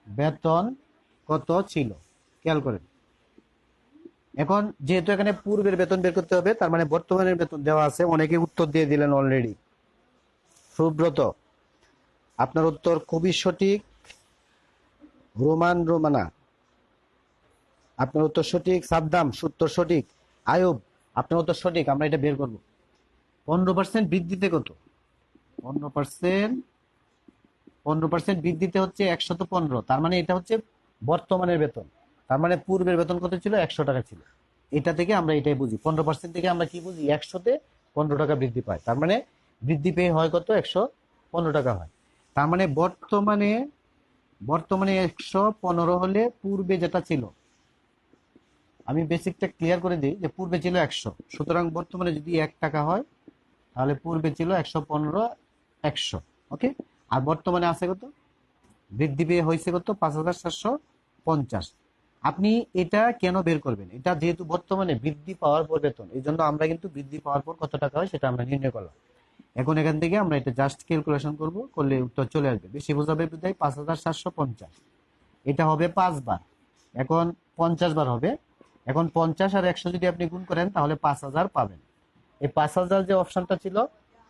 বেতন কত ছিল, খেয়াল করেন। এখন যেহেতু এখানে পূর্বের বেতন বের করতে হবে, তার মানে বর্তমানের বেতন দেওয়া আছে। অনেকে উত্তর দিয়ে দিলেন অলরেডি। সুব্রত আপনার উত্তর খুবই সঠিক। রোমানা আপনার উত্তর সঠিক। সাদ্দাম উত্তর সঠিক। আয়ুব আপনার উত্তর সঠিক। আমরা এটা বের করব। 15% বৃদ্ধিতে কত? 15% বৃদ্ধিতে হচ্ছে 115। তার মানে এটা হচ্ছে বর্তমানের বেতন। তার মানে পূর্বের বেতন কত ছিল? 100 টাকা ছিল। এটা থেকে আমরা এটাই বুঝি, 15% থেকে আমরা কি বুঝি? 100-তে 15 টাকা বৃদ্ধি পায়। তার মানে বৃদ্ধি পেয়ে হয় কত? 115 টাকা হয়। তার মানে বর্তমানে 115 হলে পূর্বে যেটা ছিল, আমি বেসিকটা ক্লিয়ার করে দিই, যে পূর্বে ছিল 100, সুতরাং বর্তমানে যদি 1 টাকা হয় তাহলে পূর্বে ছিল 115, 100। ওকে, আর বর্তমানে আছে কত? বৃদ্ধি পেয়ে হয়েছে কত? 5,750। আপনি এটা কেন বের করবেন? এটা যেহেতু বর্তমানে বৃদ্ধি পাওয়ার পর বেতন, এই জন্য আমরা কিন্তু বৃদ্ধি পাওয়ার পর কত টাকা হয় সেটা আমরা নির্ণয় করলাম। এখন এখান থেকে আমরা এটা জাস্ট ক্যালকুলেশন করব, করলে উত্তর চলে আসবে। বেশি বোঝাবে বিধায় 5,750, এটা হবে 5 বার, এখন 50 বার হবে। এখন 50 আর 100 যদি আপনি গুণ করেন তাহলে 5,000 পাবেন। এই 5,000 যে অপশনটা ছিল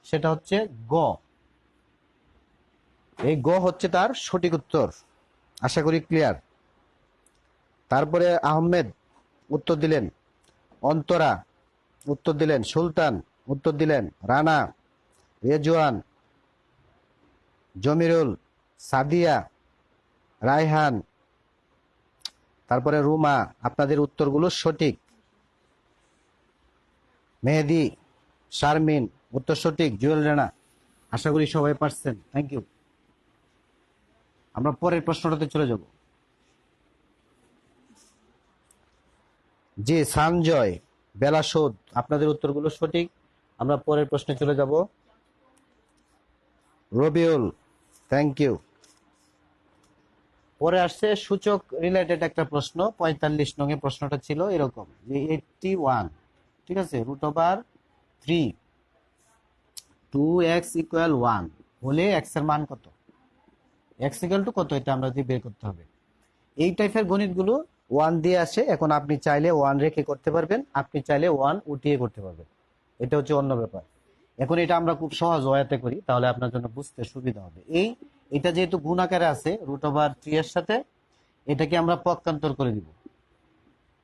সেটা হচ্ছে গ। এই গ হচ্ছে তার সঠিক উত্তর। আশা করি ক্লিয়ার। তারপরে আহমেদ উত্তর দিলেন, অন্তরা উত্তর দিলেন, সুলতান উত্তর দিলেন, রানা, রেজওয়ান, জমিরুল, সাদিয়া, রায়হান, তারপরে রুমা, আপনাদের উত্তরগুলো সঠিক। মেহেদি, শারমিন উত্তর সঠিক। জুয়েল রানা, আশা করি সবাই পারছেন, থ্যাংক ইউ। আমরা পরের প্রশ্নটাতে চলে যাব। জি সঞ্জয়, বেলাসুদ, আপনাদের উত্তরগুলো সঠিক। আমরা পরের প্রশ্নে চলে যাব। Rabiul, thank you. পরে আসছে সূচক রিলেটেড একটা প্রশ্ন, 45 নং এ প্রশ্নটা ছিল এরকম যে 81, ঠিক আছে, √3 2x = 1 হলে x এর মান কত? x = কত, এটা আমরা যদি বের করতে হবে। এই টাইপের গণিতগুলো 1 দিয়ে আসে। এখন আপনি চাইলে 1 রেখে করতে পারবেন, আপনি চাইলে 1 উঠিয়ে করতে পারবেন, এটা হচ্ছে অন্য ব্যাপার। এখন এটা আমরা খুব সহজ ওয়াতে করি, তাহলে আপনার জন্য বুঝতে সুবিধা হবে। এটা যেহেতু গুণ আকারে আছে √3 এর সাথে, এটাকে আমরা পক্ষান্তর করে দিব।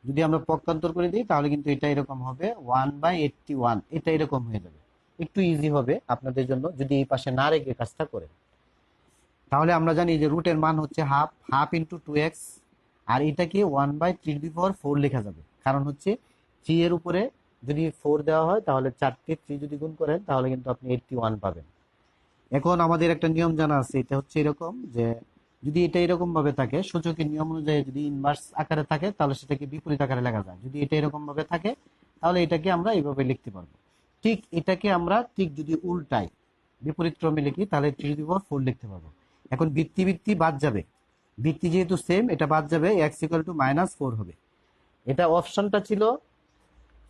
যদি আমরা পক্ষান্তর করে দিই তাহলে কিন্তু এটা এরকম হবে 1/81, এটা এরকম হয়ে যাবে। একটু ইজি হবে আপনাদের জন্য যদি এই পাশে না রেখে কাজটা করেন। তাহলে আমরা জানি যে রুটের মান হচ্ছে হাফ ইন্টু 2x, আর এটাকে 1/3 4 লেখা যাবে, কারণ হচ্ছে 3 এর উপরে যদি 4 দেওয়া হয় তাহলে 4টি 3 যদি গুণ করেন তাহলে কিন্তু আপনি 81 পাবেন। এখন আমাদের একটা নিয়ম জানা আছে, এটা হচ্ছে এরকম যে যদি এটা এরকম ভাবে থাকে, সূচকের নিয়ম অনুযায়ী যদি ইনভার্স আকারে থাকে তাহলে সেটাকে বিপরীত আকারে লেখা যায়। যদি এটা এরকম ভাবে থাকে তাহলে এটাকে আমরা এইভাবে লিখতে পারবো। ঠিক এটাকে আমরা ঠিক যদি উল্টাই, বিপরীত ক্রমে লিখি, তাহলে 3 to the power 4 লিখতে পারবো। এখন ভিত্তি ভিত্তি বাদ যাবে, ভিত্তি যেহেতু সেম, এটা বাদ যাবে, x=-4 হবে। এটা অপশনটা ছিল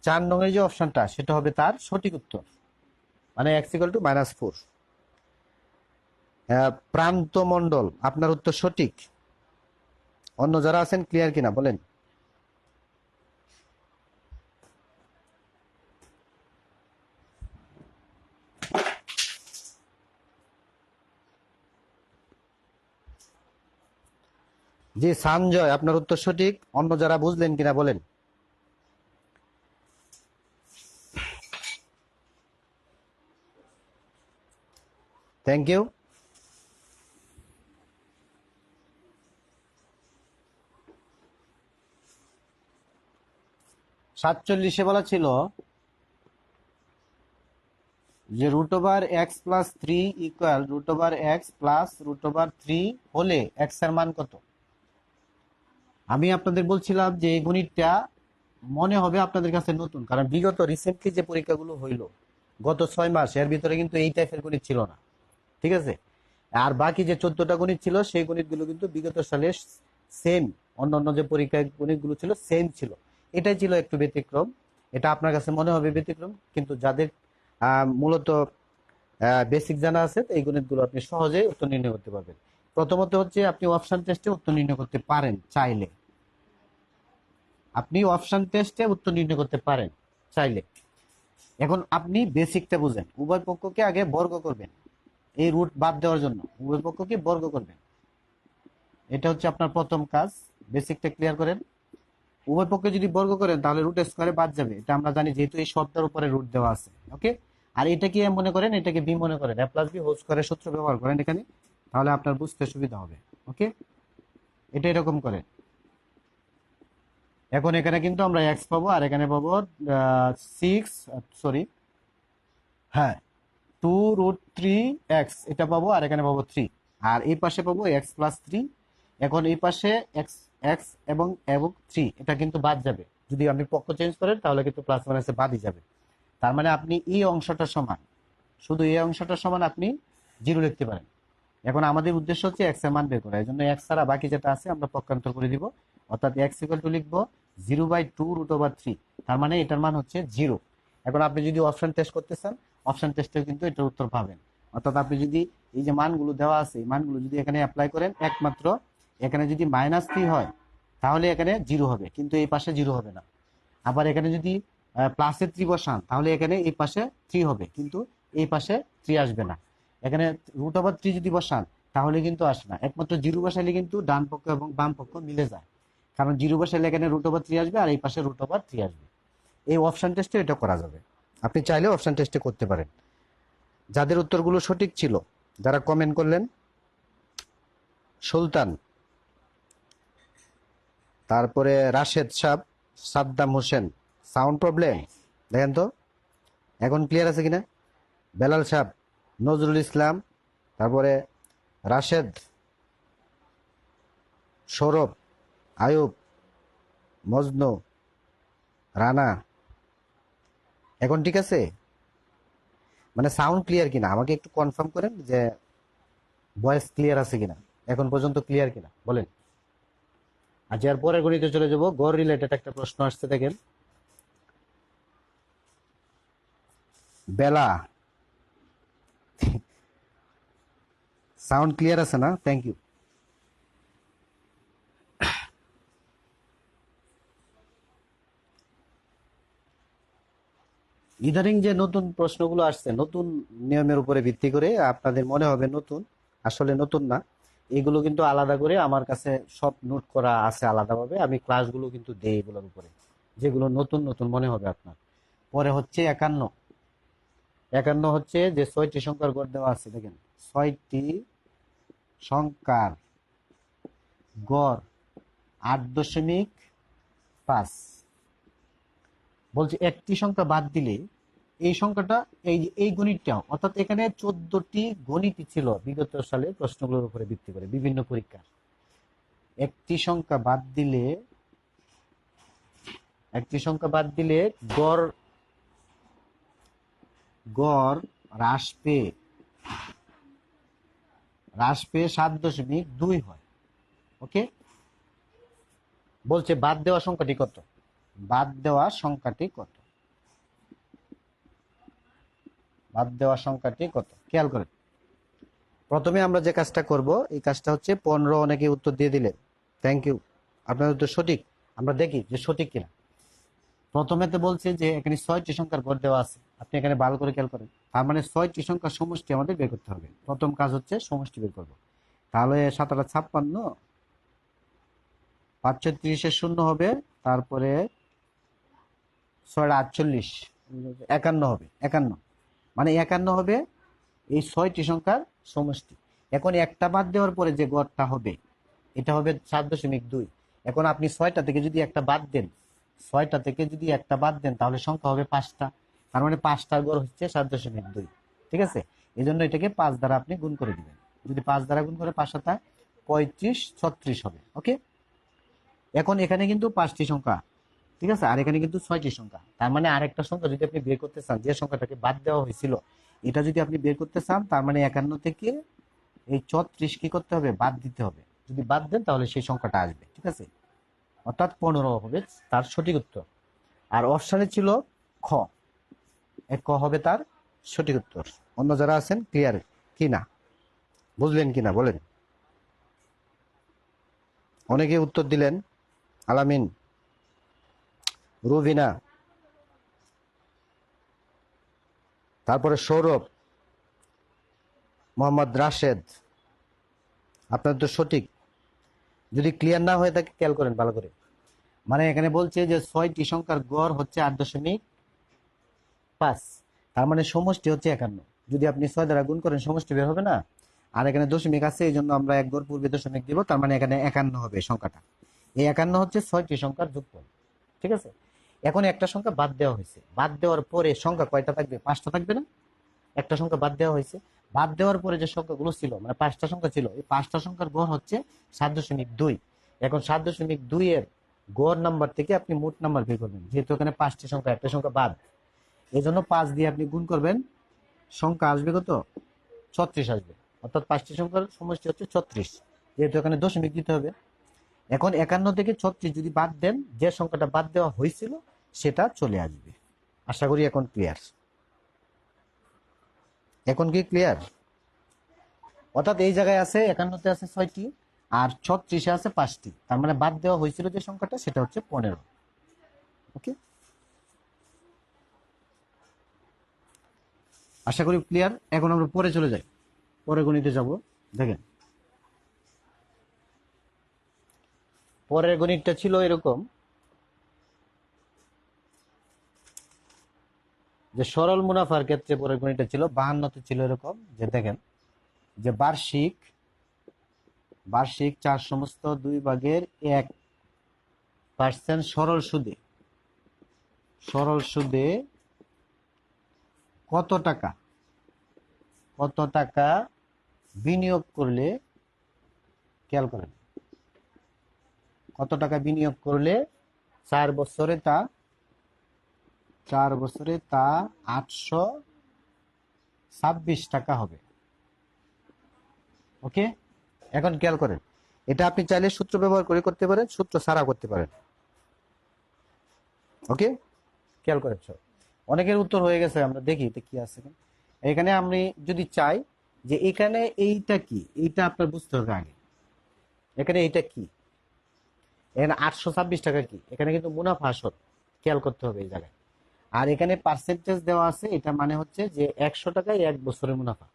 4 নং যে অপশনটা, সেটা হবে তার সঠিক উত্তর, মানে x=-4। প্রান্ত মণ্ডল, আপনার উত্তর সঠিক। অন্য যারা আছেন ক্লিয়ার কিনা বলেন। জি সঞ্জয়, আপনার উত্তর সঠিক। অন্য যারা বুঝলেন কিনা বলেন। Thank you. 47 বলা ছিল যে √(x+3) √(x+√3) হলে x এর মান কত। আমি আপনাদের বলছিলাম যে এই গণিতটা মনে হবে আপনাদের কাছে নতুন, কারণ বিগত রিসেন্টলি যে পরীক্ষাগুলো হইলো গত 6 মাস, এর ভিতরে কিন্তু এই টাইপের গণিত ছিল না, ঠিক আছে। আর বাকি যে 14টা গণিত ছিল সেই গণিতগুলো কিন্তু বিগত সালে সেম, অন্যান্য যে পরীক্ষার গণিতগুলো ছিল সেম ছিল। এটাই ছিল একটু ব্যতিক্রম। এটা আপনার কাছে মনে হবে ব্যতিক্রম, কিন্তু যাদের মূলত বেসিক জানা আছে, তো এই গণিতগুলো আপনি সহজেই উত্তর নির্ণয় করতে পারবেন। প্রথমত হচ্ছে আপনি অপশন টেস্টে উত্তর নির্ণয় করতে পারেন চাইলে, আপনি অপশন টেস্টে উত্তর নির্ণয় করতে পারেন চাইলে। এখন আপনি বেসিকটা বুঝেন, উভয় পক্ষকে আগে বর্গ করবেন, এই রুট বাদ দেওয়ার জন্য উভয় পক্ষকে বর্গ করবেন, এটা হচ্ছে আপনার প্রথম কাজ। বেসিকটা ক্লিয়ার করেন। উভয় পক্ষে যদি বর্গ করেন তাহলে রুট স্কোয়ারে বাদ যাবে, এটা আমরা জানি, যেহেতু এই শব্দের উপরে রুট দেওয়া আছে। ওকে, আর এটাকে মনে করেন, এটাকে বি মনে করেন, a+b² সূত্র ব্যবহার করেন এখানে, তাহলে আপনার বুঝতে সুবিধা হবে। ওকে, এটা এরকম করেন। এখন এখানে কিন্তু আমরা এক্স পাবো, আর এখানে পাবো 6, সরি, হ্যাঁ, 2√3x এটা পাবো, আর এখানে পাবো 3, আর এই পাশে পাবো x+3। এখন এই পাশে এক্স এক্স এবং এবং 3 এটা কিন্তু বাদ যাবে, যদি আপনি পক্ষ চেঞ্জ করেন তাহলে কিন্তু প্লাস মাইনাসে বাদই যাবে। তার মানে আপনি এই অংশটা সমান, শুধু এই অংশটা সমান আপনি 0 লিখতে পারেন। এখন আমাদের উদ্দেশ্য হচ্ছে এক্স এর মান বের করা, এই জন্য এক্স ছাড়া বাকি যেটা আছে আমরা পক্ষান্তর করে দিব, অর্থাৎ x= লিখবো 0/2√3, তার মানে এটার মান হচ্ছে 0। এখন আপনি যদি অপশন টেস্ট করতে চান, অপশন টেস্টে কিন্তু এটার উত্তর পাবেন। অর্থাৎ আপনি যদি এই যে মানগুলো দেওয়া আছে, এই মানগুলো যদি এখানে অ্যাপ্লাই করেন, একমাত্র এখানে যদি -3 হয় তাহলে এখানে 0 হবে, কিন্তু এই পাশে 0 হবে না। আবার এখানে যদি +3 বসান তাহলে এখানে এই পাশে 3 হবে, কিন্তু এই পাশে 3 আসবে না। এখানে √3 যদি বসান তাহলে কিন্তু আসে না, একমাত্র 0 বসাইলে কিন্তু ডান পক্ষ এবং বাম পক্ষ মিলে যায়, কারণ 0 বসাইলে এখানে √3 আসবে আর এই পাশে √3 আসবে। এই অপশন টেস্টে এটা করা যাবে, আপনি চাইলে অপশন টেস্টে করতে পারেন। যাদের উত্তরগুলো সঠিক ছিল, যারা কমেন্ট করলেন, সুলতান, তারপরে রাশেদ সাহ, সাদ্দাম হোসেন, সাউন্ড প্রবলেম দেখেন তো এখন ক্লিয়ার আছে কিনা, বেলাল সাহ, নজরুল ইসলাম, তারপরে রাশেদ, সৌরভ, আয়ুব, মজনু, রানা, এখন ঠিক আছে? মানে সাউন্ড ক্লিয়ার কিনা আমাকে একটু কনফার্ম করেন যে ভয়েস ক্লিয়ার আছে কিনা, এখন পর্যন্ত ক্লিয়ার কিনা বলেন। আচ্ছা, এর পরের গণিতে চলে যাবো। গড় রিলেটেড একটা প্রশ্ন আসছে, দেখেন। বেলা, সাউন্ড ক্লিয়ার আছে না? Thank you. ইদানিং যে নতুন প্রশ্নগুলো আসছে, নতুন নিয়মের উপরে ভিত্তি করে, আপনাদের মনে হবে নতুন, আসলে নতুন না। এগুলো কিন্তু আলাদা করে আমার কাছে সব নোট করা আছে আলাদাভাবে, আমি ক্লাসগুলো কিন্তু দেই এগুলোর উপরে, যেগুলো নতুন নতুন মনে হবে আপনার। পরে হচ্ছে 51। 51 হচ্ছে যে 6টি সংখ্যার গড় দেওয়া আছে, দেখেন 6টি সংখ্যার গড় 8.5। বলছে একটি সংখ্যা বাদ দিলে এই সংখ্যাটা এই গণিতটাও, অর্থাৎ এখানে 14টি গণিতই ছিল বিগত সালে প্রশ্নগুলোর উপরে ভিত্তি করে বিভিন্ন পরীক্ষা। একটি সংখ্যা বাদ দিলে গড় গড় হ্রাস পেয়ে 7.2 হয়। ওকে, বলছে বাদ দেওয়া সংখ্যাটি কত? বাদ দেওয়া সংখ্যাটি কত খেয়াল করেন। প্রথমে আমরা যে কাজটা করব, এই কাজটা হচ্ছে 15, অনেকে উত্তর দিয়ে দিলেন, থ্যাংক ইউ, আপনার উত্তর সঠিক। আমরা দেখি যে সঠিক কিনা। প্রথমেতে বলছে যে এখানে 6টি সংখ্যার গড় দেওয়া আছে, আপনি এখানে ভালো করে খেয়াল করেন। তার মানে 6টি সংখ্যার সমষ্টি আমাদের বের করতে হবে। প্রথম কাজ হচ্ছে সমষ্টি বের করব। তাহলে 7 × 8 = 56, 5 × 36 শূন্য হবে, তারপরে 6 × 8 = 48, 51 হবে। 51 মানে 51 হবে এই 6টি সংখ্যার সমষ্টি। এখন একটা বাদ দেওয়ার পরে যে গড়টা হবে এটা হবে 7.2। এখন আপনি 6টা থেকে যদি একটা বাদ দেন, তাহলে সংখ্যা হবে 5টা। তার মানে 5টার গড় হচ্ছে 7.2। ঠিক আছে, এই জন্য এটাকে 5 দ্বারা আপনি গুণ করে দিবেন। যদি 5 দ্বারা গুণ করে 5 × 7 = 35, 36 হবে। ওকে, এখন এখানে কিন্তু 5টি সংখ্যা, ঠিক আছে, আর এখানে কিন্তু 6টি সংখ্যা। তার মানে আরেকটা সংখ্যা যদি আপনি বের করতে চান, যে সংখ্যাটাকে বাদ দেওয়া হয়েছিল এটা যদি আপনি বের করতে চান, তার মানে 51 থেকে এই 34 কি করতে হবে? বাদ দিতে হবে। যদি বাদ দেন তাহলে সেই সংখ্যাটা আসবে। ঠিক আছে, অর্থাৎ 15 হবে তার সঠিক উত্তর। আর অপশনে ছিল খ, ক হবে তার সঠিক উত্তর। অন্য যারা আছেন ক্লিয়ার কিনা, বুঝলেন কিনা বলেন। অনেকে উত্তর দিলেন, আলামিন, রুবিনা, তারপরে সৌরভ, মোহাম্মদ রাশেদ, আপনার তো সঠিক। যদি ক্লিয়ার না হয়ে থাকে খেয়াল করেন ভালো করে। মানে এখানে বলছে যে 6টি সংখ্যার গড় হচ্ছে 8.5, তার মানে সমষ্টি হচ্ছে 51। যদি আপনি 6 দ্বারা গুণ করেন সমষ্টি বের হবে না, আর এখানে দশমিক আছে, এই জন্য আমরা এক গড় পূর্বে দশমিক দিব, তার মানে এখানে 51 হবে সংখ্যাটা। এই 51 হচ্ছে 6টি সংখ্যার যোগফল। ঠিক আছে, এখন একটা সংখ্যা বাদ দেওয়া হয়েছে, বাদ দেওয়ার পরে সংখ্যা কয়টা থাকবে? 5টা থাকবে না? একটা সংখ্যা বাদ দেওয়া হয়েছে, বাদ দেওয়ার পরে যে সংখ্যাগুলো ছিল, মানে 5টা সংখ্যা ছিল, এই 5টা সংখ্যার গড় হচ্ছে 7.2। এখন 7.2 এর গড় নাম্বার থেকে আপনি মোট নাম্বার বের করবেন, যেহেতু এখানে 5টি সংখ্যা, একটা সংখ্যা বাদ, এই জন্য 5 দিয়ে আপনি গুণ করবেন, সংখ্যা আসবে কত? 36 আসবে। অর্থাৎ 5টি সংখ্যার সমষ্টি হচ্ছে 36, যেহেতু এখানে দশমিক দিতে হবে। এখন 51 থেকে 36 যদি বাদ দেন, যে সংখ্যাটা বাদ দেওয়া হয়েছিল সেটা চলে আসবে। আশা করি এখন ক্লিয়ার। এখন কি ক্লিয়ার? অর্থাৎ এই জায়গায় আছে 51-তে আছে 6টি, আর 36-এ আছে 5টি, তার মানে বাদ দেওয়া হয়েছিল যে সংখ্যাটা সেটা হচ্ছে 15। ওকে, আশা করি ক্লিয়ার। এখন আমরা পরে চলে যাই, পরে গণিতে যাব। দেখেন, পরের গণিতটা ছিল এরকম যে সরল মুনাফার ক্ষেত্রে পরের গণিতটা ছিল 52তে ছিল এরকম যে দেখেন যে বার্ষিক 4 সমস্ত 2/1% সরল সুদে কত টাকা বিনিয়োগ করলে, খেয়াল করেন, কত টাকা বিনিয়োগ করলে 4 বছরে তা 826 টাকা হবে। ওকে, এখন খেয়াল করেন, এটা আপনি চাইলে সূত্র ব্যবহার করে করতে পারেন, সূত্র ছাড়া করতে পারেন। ওকে, খেয়াল করেন সব। অনেকের উত্তর হয়ে গেছে, আমরা দেখি এটা কি আছে। এখানে আমি যদি চাই যে এখানে এইটা কি, এইটা আপনার বুঝতে হবে আগে। এখানে এইটা কি, এখানে 826 টাকা কি, এখানে কিন্তু মুনাফা আসল, খেয়াল করতে হবে এই জায়গায়। আর এখানে পার্সেন্টেজ দেওয়া আছে, এটা মানে হচ্ছে যে 100 টাকায় 1 বছরের মুনাফা,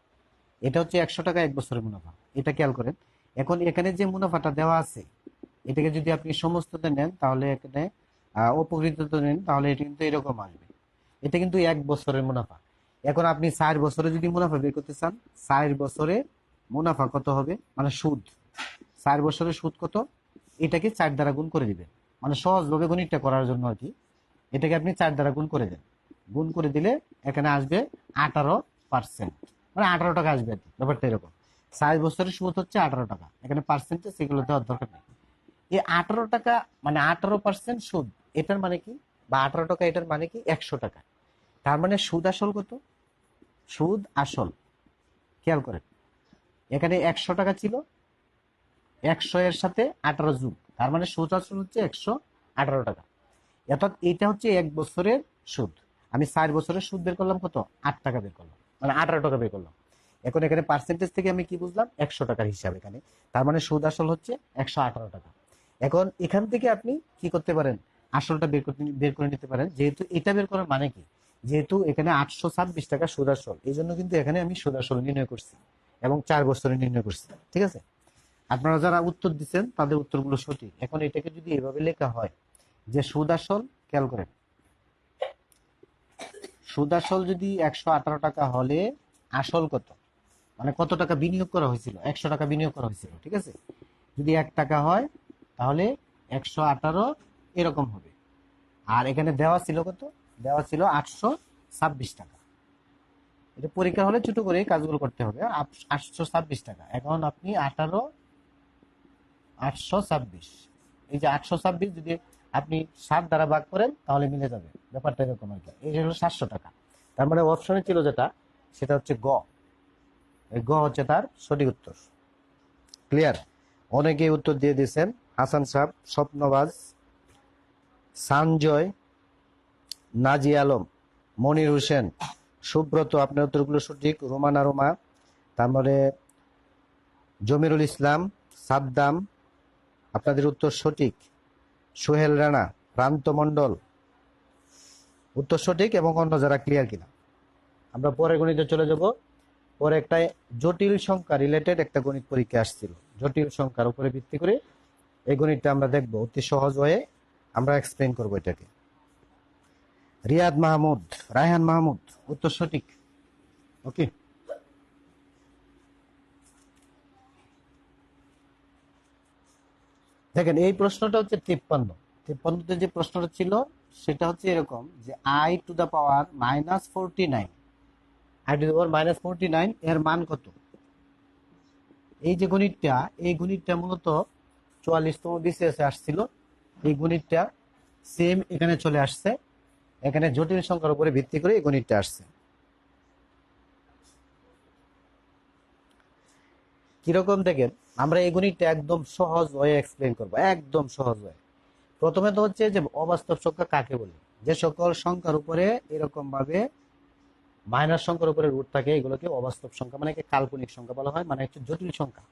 এটা হচ্ছে 100 টাকা 1 বছরের মুনাফা, এটা খেয়াল করেন। এখন এখানে যে মুনাফাটা দেওয়া আছে, এটাকে যদি আপনি সমস্ততে নেন, তাহলে এখানে অপকৃত নেন, তাহলে এটা কিন্তু এরকম আসবে। এটা কিন্তু 1 বছরের মুনাফা। এখন আপনি 4 বছরে যদি মুনাফা বের করতে চান, 4 বছরে মুনাফা কত হবে, মানে সুদ, 4 বছরের সুদ কত, এটাকে 4 দ্বারা গুণ করে দিবেন। মানে সহজভাবে গণিতটা করার জন্য আর কি, এটাকে আপনি 4 দ্বারা গুণ করে দেন। গুণ করে দিলে এখানে আসবে 18%, মানে 18 টাকা আসবে আর কি। ব্যাপারটা এরকম। 60 বছরের সুদ হচ্ছে 18 টাকা, এখানে পার্সেন্টেজ সেগুলো দেওয়ার দরকার নেই। এই 18 টাকা মানে 18% সুদ, এটার মানে কি, বা 18 টাকা এটার মানে কি 100 টাকা। তার মানে সুদ আসল কত? সুদ আসল, খেয়াল করেন, এখানে 100 টাকা ছিল, 100 এর সাথে 18 যোগ, তার মানে সুদ আসল হচ্ছে 118 টাকা। অর্থাৎ এটা হচ্ছে 1 বছরের সুদ। আমি 4 বছরের সুদ বের করলাম কত? 8 টাকা বের করলাম, মানে 18 টাকা বের করলাম। এখন এখানে পার্সেন্টেজ থেকে আমি কি বুঝলাম? 100 টাকার হিসাব এখানে। তার মানে সুদ আসল হচ্ছে 118 টাকা। এখন এখান থেকে আপনি কি করতে পারেন? আসলটা বের করে নিতে পারেন। যেহেতু এটা বের করার মানে কি, যেহেতু এখানে 826 টাকা সুদ আসল, এই জন্য কিন্তু এখানে আমি সুদ আসল নির্ণয় করছি এবং 4 বছরে নির্ণয় করছি। ঠিক আছে? আপনারা যারা উত্তর দিচ্ছেন তাদের উত্তরগুলো সঠিক। এখন এটাকে যদি এভাবে লেখা হয় যে সুদ আসল, খেয়াল করেন, সুদ আসল যদি 118 টাকা হলে আসল কত, মানে কত টাকা বিনিয়োগ করা হয়েছিল? 100 টাকা বিনিয়োগ করা হয়েছিল। ঠিক আছে? যদি 1 টাকা হয় তাহলে 118 এরকম হবে। আর এখানে দেওয়া ছিল কত? দেওয়া ছিল 826 টাকা। এটা পরীক্ষা হলে ছোট করে কাজগুলো করতে হবে। 826 টাকা। এখন আপনি 826, এই যে 826 যদি আপনি 7 দ্বারা ভাগ করেন তাহলে মিলে যাবে। ব্যাপারটা এরকম আর কি। এই হলো 700 টাকা। তার মানে অপশনে ছিল যেটা, সেটা হচ্ছে গ। এই গ হচ্ছে তার সঠিক উত্তর। ক্লিয়ার? অনেকে উত্তর দিয়ে দিয়েছেন। হাসান সাহেব, স্বপ্নবাজ, সানজয়, নাজি আলম, মনির হোসেন, সুব্রত, আপনার উত্তরগুলো সঠিক। রোমানা রোমা, তারপরে জমিরুল ইসলাম, সাদ্দাম, আপনাদের উত্তর সঠিক। সোহেল রানা, প্রান্ত মণ্ডল, উত্তর সঠিক। এবং অন্য যারা ক্লিয়ার কিনা। আমরা পরে গণিতে চলে যাব। পরে একটা জটিল সংখ্যা রিলেটেড একটা গণিত পরীক্ষা আসছিল, জটিল সংখ্যার উপরে ভিত্তি করে এই গণিতটা আমরা দেখব। অতি সহজ হয়ে আমরা এক্সপ্লেন করব এটাকে। রিয়াদ মাহমুদ, রায়হান মাহমুদ, উত্তর সঠিক। ওকে, দেখেন এই প্রশ্নটা হচ্ছে 53। 53তে যে প্রশ্নটা ছিল সেটা হচ্ছে এরকম যে I⁻⁻49, I⁻⁻49 এর মান কত? এই যে গণিতটা, এই গণিতটা মূলত 44তম বিসিএস আসছিল। এই গণিতটা সেম এখানে চলে আসছে। এখানে জটিল সংখ্যার উপরে ভিত্তি করে এই গণিতটা আসছে। কিরকম দেখেন, আমরা এই গণিতটা একদম সহজ হয়ে এক্সপ্লেন করবো, একদম সহজ হয়ে। প্রথমে তো হচ্ছে যে অবাস্তব সংখ্যা কাকে বলে? যে সকল সংখ্যার উপরে এরকম ভাবে মাইনাস সংখ্যার উপরে রুট থাকে এগুলোকে অবাস্তব সংখ্যা, মানে কাল্পনিক সংখ্যা বলা হয়, মানে হচ্ছে জটিল সংখ্যা।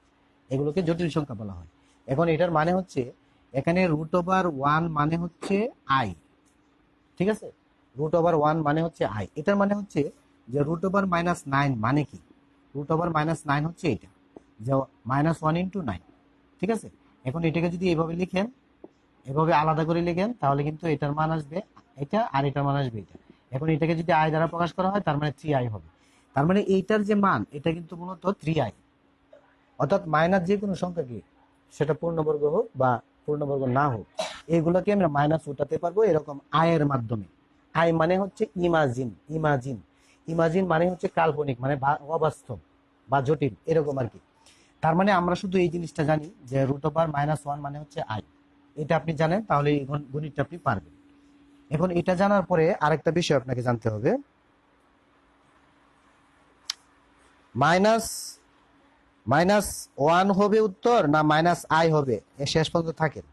এগুলোকে জটিল সংখ্যা বলা হয়। এখন এটার মানে হচ্ছে এখানে √1 মানে হচ্ছে আই। ঠিক আছে? √1 মানে হচ্ছে আই। এটার মানে হচ্ছে যে √-9 মানে কি? √-9 হচ্ছে এটা, যে -1 × 9। ঠিক আছে? এখন এটাকে যদি এভাবে লিখেন, এভাবে আলাদা করে লিখেন, তাহলে কিন্তু এটার মান আসবে এটা, আর এটার মান আসবে এটা। এখন এটাকে যদি আই দ্বারা প্রকাশ করা হয় তার মানে 3i হবে। তার মানে এইটার যে মান এটা কিন্তু মূলত 3i। অর্থাৎ মাইনাস যে কোনো সংখ্যাকে, সেটা পূর্ণবর্গ হোক বা পূর্ণবর্গ না হোক, এগুলোকে আমরা মাইনাস উঠাতে পারবো এরকম আয়ের মাধ্যমে। আই মানে হচ্ছে ইমাজিন, ইমাজিন, ইমাজিন মানে হচ্ছে কাল্পনিক, মানে অবাস্তব বা জটিল এরকম আর কি। তার মানে আমরা শুধু এই জিনিসটা জানি যে √-1 মানে হচ্ছে আই। এটা আপনি জানেন, তাহলে এই গণিতটা আপনি পারবেন। এখন এটা জানার পরে আরেকটা বিষয় আপনাকে জানতে হবে, মাইনাস -1 হবে উত্তর না -i হবে, এ শেষ পর্যন্ত থাকেন,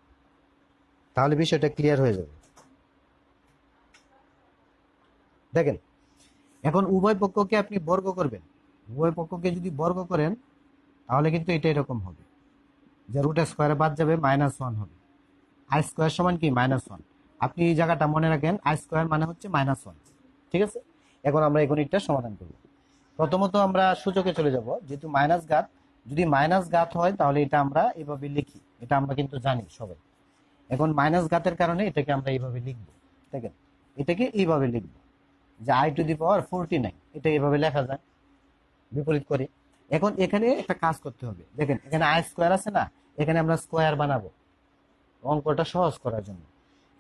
তাহলে বিষয়টা ক্লিয়ার হয়ে যাবে। দেখেন, এখন উভয় পক্ষকে আপনি বর্গ করবেন। উভয় পক্ষকে যদি বর্গ করেন তাহলে কিন্তু এটা এরকম হবে যে √² বাদ যাবে, -1 হবে। I² সমান কি? -1। আপনি এই জায়গাটা মনে রাখেন, I² মানে হচ্ছে -1। ঠিক আছে? এখন আমরা এই গণিতটা সমাধান করব। প্রথমত আমরা সূচকে চলে যাব। যেহেতু মাইনাস ঘাত, যদি মাইনাস ঘাত হয় তাহলে এটা আমরা এভাবে লিখি, এটা আমরা কিন্তু জানি সবাই। এখন মাইনাস ঘাতের কারণে এটাকে আমরা এইভাবে লিখবো। দেখেন, এটাকে এইভাবে লিখবো যে I⁻49, এটা এইভাবে লেখা যায় বিপরীত করে। এখন এখানে একটা কাজ করতে হবে। দেখেন, এখানে I² আছে না, এখানে আমরা স্কোয়ার বানাবো অঙ্কটা সহজ করার জন্য।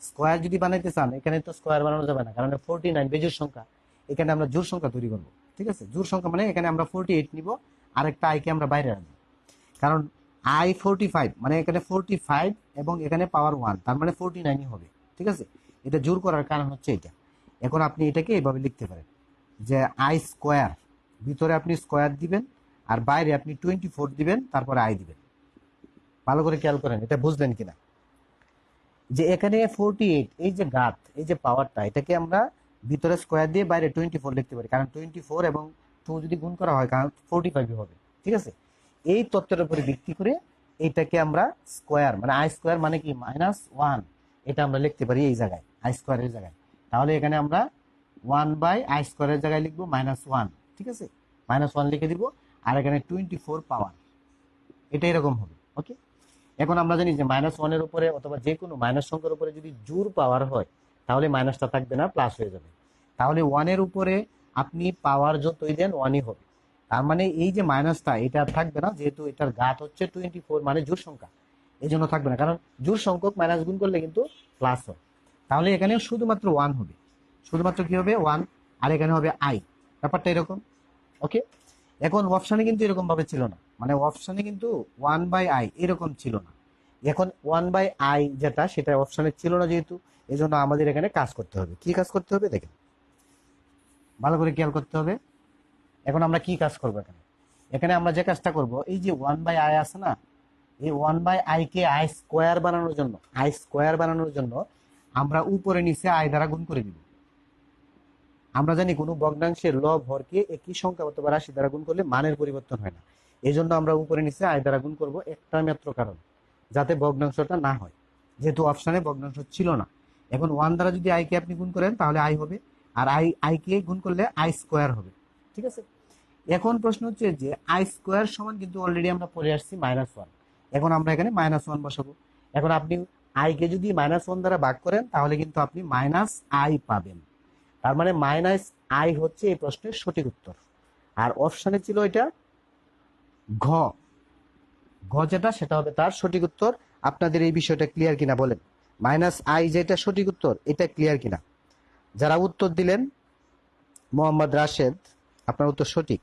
স্কোয়ার যদি বানাইতে চান, এখানে তো স্কোয়ার বানানো যাবে না, কারণ 49 বেজোড় সংখ্যা। এখানে আমরা জোড় সংখ্যা তৈরি করবো। ঠিক আছে, জোড় সংখ্যা মানে এখানে আমরা 48 নিব, আরেকটা আইকে আমরা বাইরে রাখবো। কারণ I 45 মানে এখানে 45 এবং এখানে পাওয়ার 1, তার মানে 49ই হবে। ঠিক আছে, এটা জোর করার কারণ হচ্ছে এটা। এখন আপনি এটাকে এইভাবে লিখতে পারেন যে আই স্কোয়ার, ভিতরে আপনি স্কোয়ার দিবেন আর বাইরে আপনি 24 দিবেন, তারপরে আই দিবেন। ভালো করে খেয়াল করেন, এটা বুঝলেন কিনা? যে এখানে 48 এই যে ঘাত, এই যে পাওয়ারটা, এটাকে আমরা ভিতরে স্কোয়ার দিয়ে বাইরে 24 লিখতে পারি, কারণ 24 এবং 2 যদি গুণ করা হয় কারণ 45 হবে। ঠিক আছে, এই তত্ত্বের উপরে ভিত্তি করে এইটাকে আমরা স্কোয়ার মানে আই স্কোয়ার মানে কি -1, এটা আমরা লিখতে পারি এই জায়গায় আই স্কোয়ারের জায়গায়। তাহলে এখানে আমরা 1/i স্কোয়ারের জায়গায় লিখবো -1। ঠিক আছে, -1 লিখে দিব, আর এখানে 24 পাওয়ার, এটা এরকম হবে। ওকে, এখন আমরা জানি যে -1-এর উপরে অথবা যে কোনো মাইনাস সংখ্যার উপরে যদি জোড় পাওয়ার হয় তাহলে মাইনাসটা থাকবে না, প্লাস হয়ে যাবে। তাহলে 1-এর উপরে আপনি পাওয়ার যতই দেন 1-ই হবে। তার মানে এই যে মাইনাসটা, এটা থাকবে না, যেহেতু এটার ঘাত হচ্ছে 24 মানে জোড় সংখ্যা, এই জন্য থাকবে না। কারণ জোড় সংখ্যক মাইনাস গুণ করলে কিন্তু প্লাস হয়। তাহলে এখানে শুধুমাত্র 1 হবে, শুধুমাত্র কি হবে 1, আর এখানে হবে আই। ব্যাপারটা এরকম। ওকে, এখন অপশানে কিন্তু এরকম ভাবে ছিল না, মানে অপশানে কিন্তু 1/i এরকম ছিল না। এখন 1/i যেটা, সেটা অপশানে ছিল না যেহেতু, এই জন্য আমাদের এখানে কাজ করতে হবে। কি কাজ করতে হবে দেখেন, ভালো করে খেয়াল করতে হবে। এখন আমরা কি কাজ করবো এখানে? এখানে আমরা যে কাজটা করব, এই যে 1/i আছে না, এই 1/i কে আই স্কোয়ার বানানোর জন্য, আই স্কোয়ার বানানোর জন্য আমরা উপরে নিচে আই দ্বারা গুণ করে দিব। আমরা জানি কোনো ভগ্নাংশের লব হরকে একই সংখ্যা অথবা রাশি দ্বারা গুণ করলে মানের পরিবর্তন হয় না। এই জন্য আমরা উপরে নিচে আই দ্বারা গুণ করব, একটা মাত্র কারণ, যাতে ভগ্নাংশটা না হয়, যেহেতু অপশানে ভগ্নাংশ ছিল না। এখন 1 দ্বারা যদি আই কে আপনি গুণ করেন তাহলে আই হবে, আর আই কে গুণ করলে আই স্কোয়ার হবে। ঠিক আছে, এখন প্রশ্ন হচ্ছে যে আই স্কোয়ার সমান কিন্তু অলরেডি আমরা পড়ে আসছি -1, এখন আমরা এখানে -1 বসাবো। এখন আপনি আই কে যদি -1 দ্বারা ভাগ করেন তাহলে কিন্তু আপনি -i পাবেন। তার মানে -i হচ্ছে এই প্রশ্নের সঠিক উত্তর। আর অপশানে ছিল এটা ঘ, ঘ যেটা, সেটা হবে তার সঠিক উত্তর। আপনাদের এই বিষয়টা ক্লিয়ার কিনা বলেন? -i যেটা সঠিক উত্তর, এটা ক্লিয়ার কিনা? যারা উত্তর দিলেন, মোহাম্মদ রাশেদ, আপনার উত্তর সঠিক।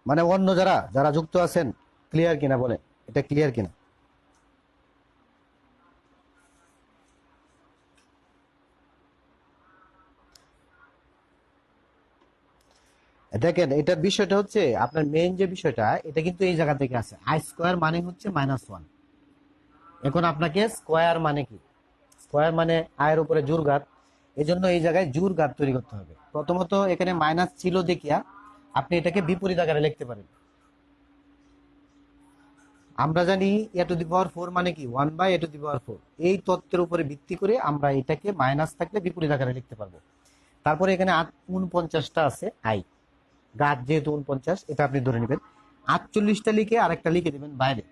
মানে অন্য যারা যারা যুক্ত আছেন, ক্লিয়ার কিনা বলেন, এটা ক্লিয়ার কিনা? দেখেন, এটার বিষয়টা হচ্ছে আপনার মেইন যে বিষয়টা, এটা কিন্তু এই জায়গা থেকে আছে। আই স্কোয়ার মানে হচ্ছে -1। এখন আপনাকে স্কোয়ার মানে কি, স্কোয়ার মানে আয়ের উপরে জোর ঘাত, এই জন্য এই জায়গায় জোর ঘাত তৈরি করতে হবে। প্রথমত এখানে মাইনাস ছিল দেখিয়া আপনি এটাকে বিপরীত আকারে লিখতে পারেন। আমরা জানি a⁴ মানে কি 1/a⁴, এই তত্ত্বের উপরে ভিত্তি করে আমরা এটাকে মাইনাস থাকলে বিপরীত আকারে লিখতে পারবো। তারপরে এখানে 49টা আছে আই, ঘাত যেহেতু 49, এটা আপনি ধরে নেবেন। 48টা লিখে আরেকটা লিখে দেবেন বাইরে,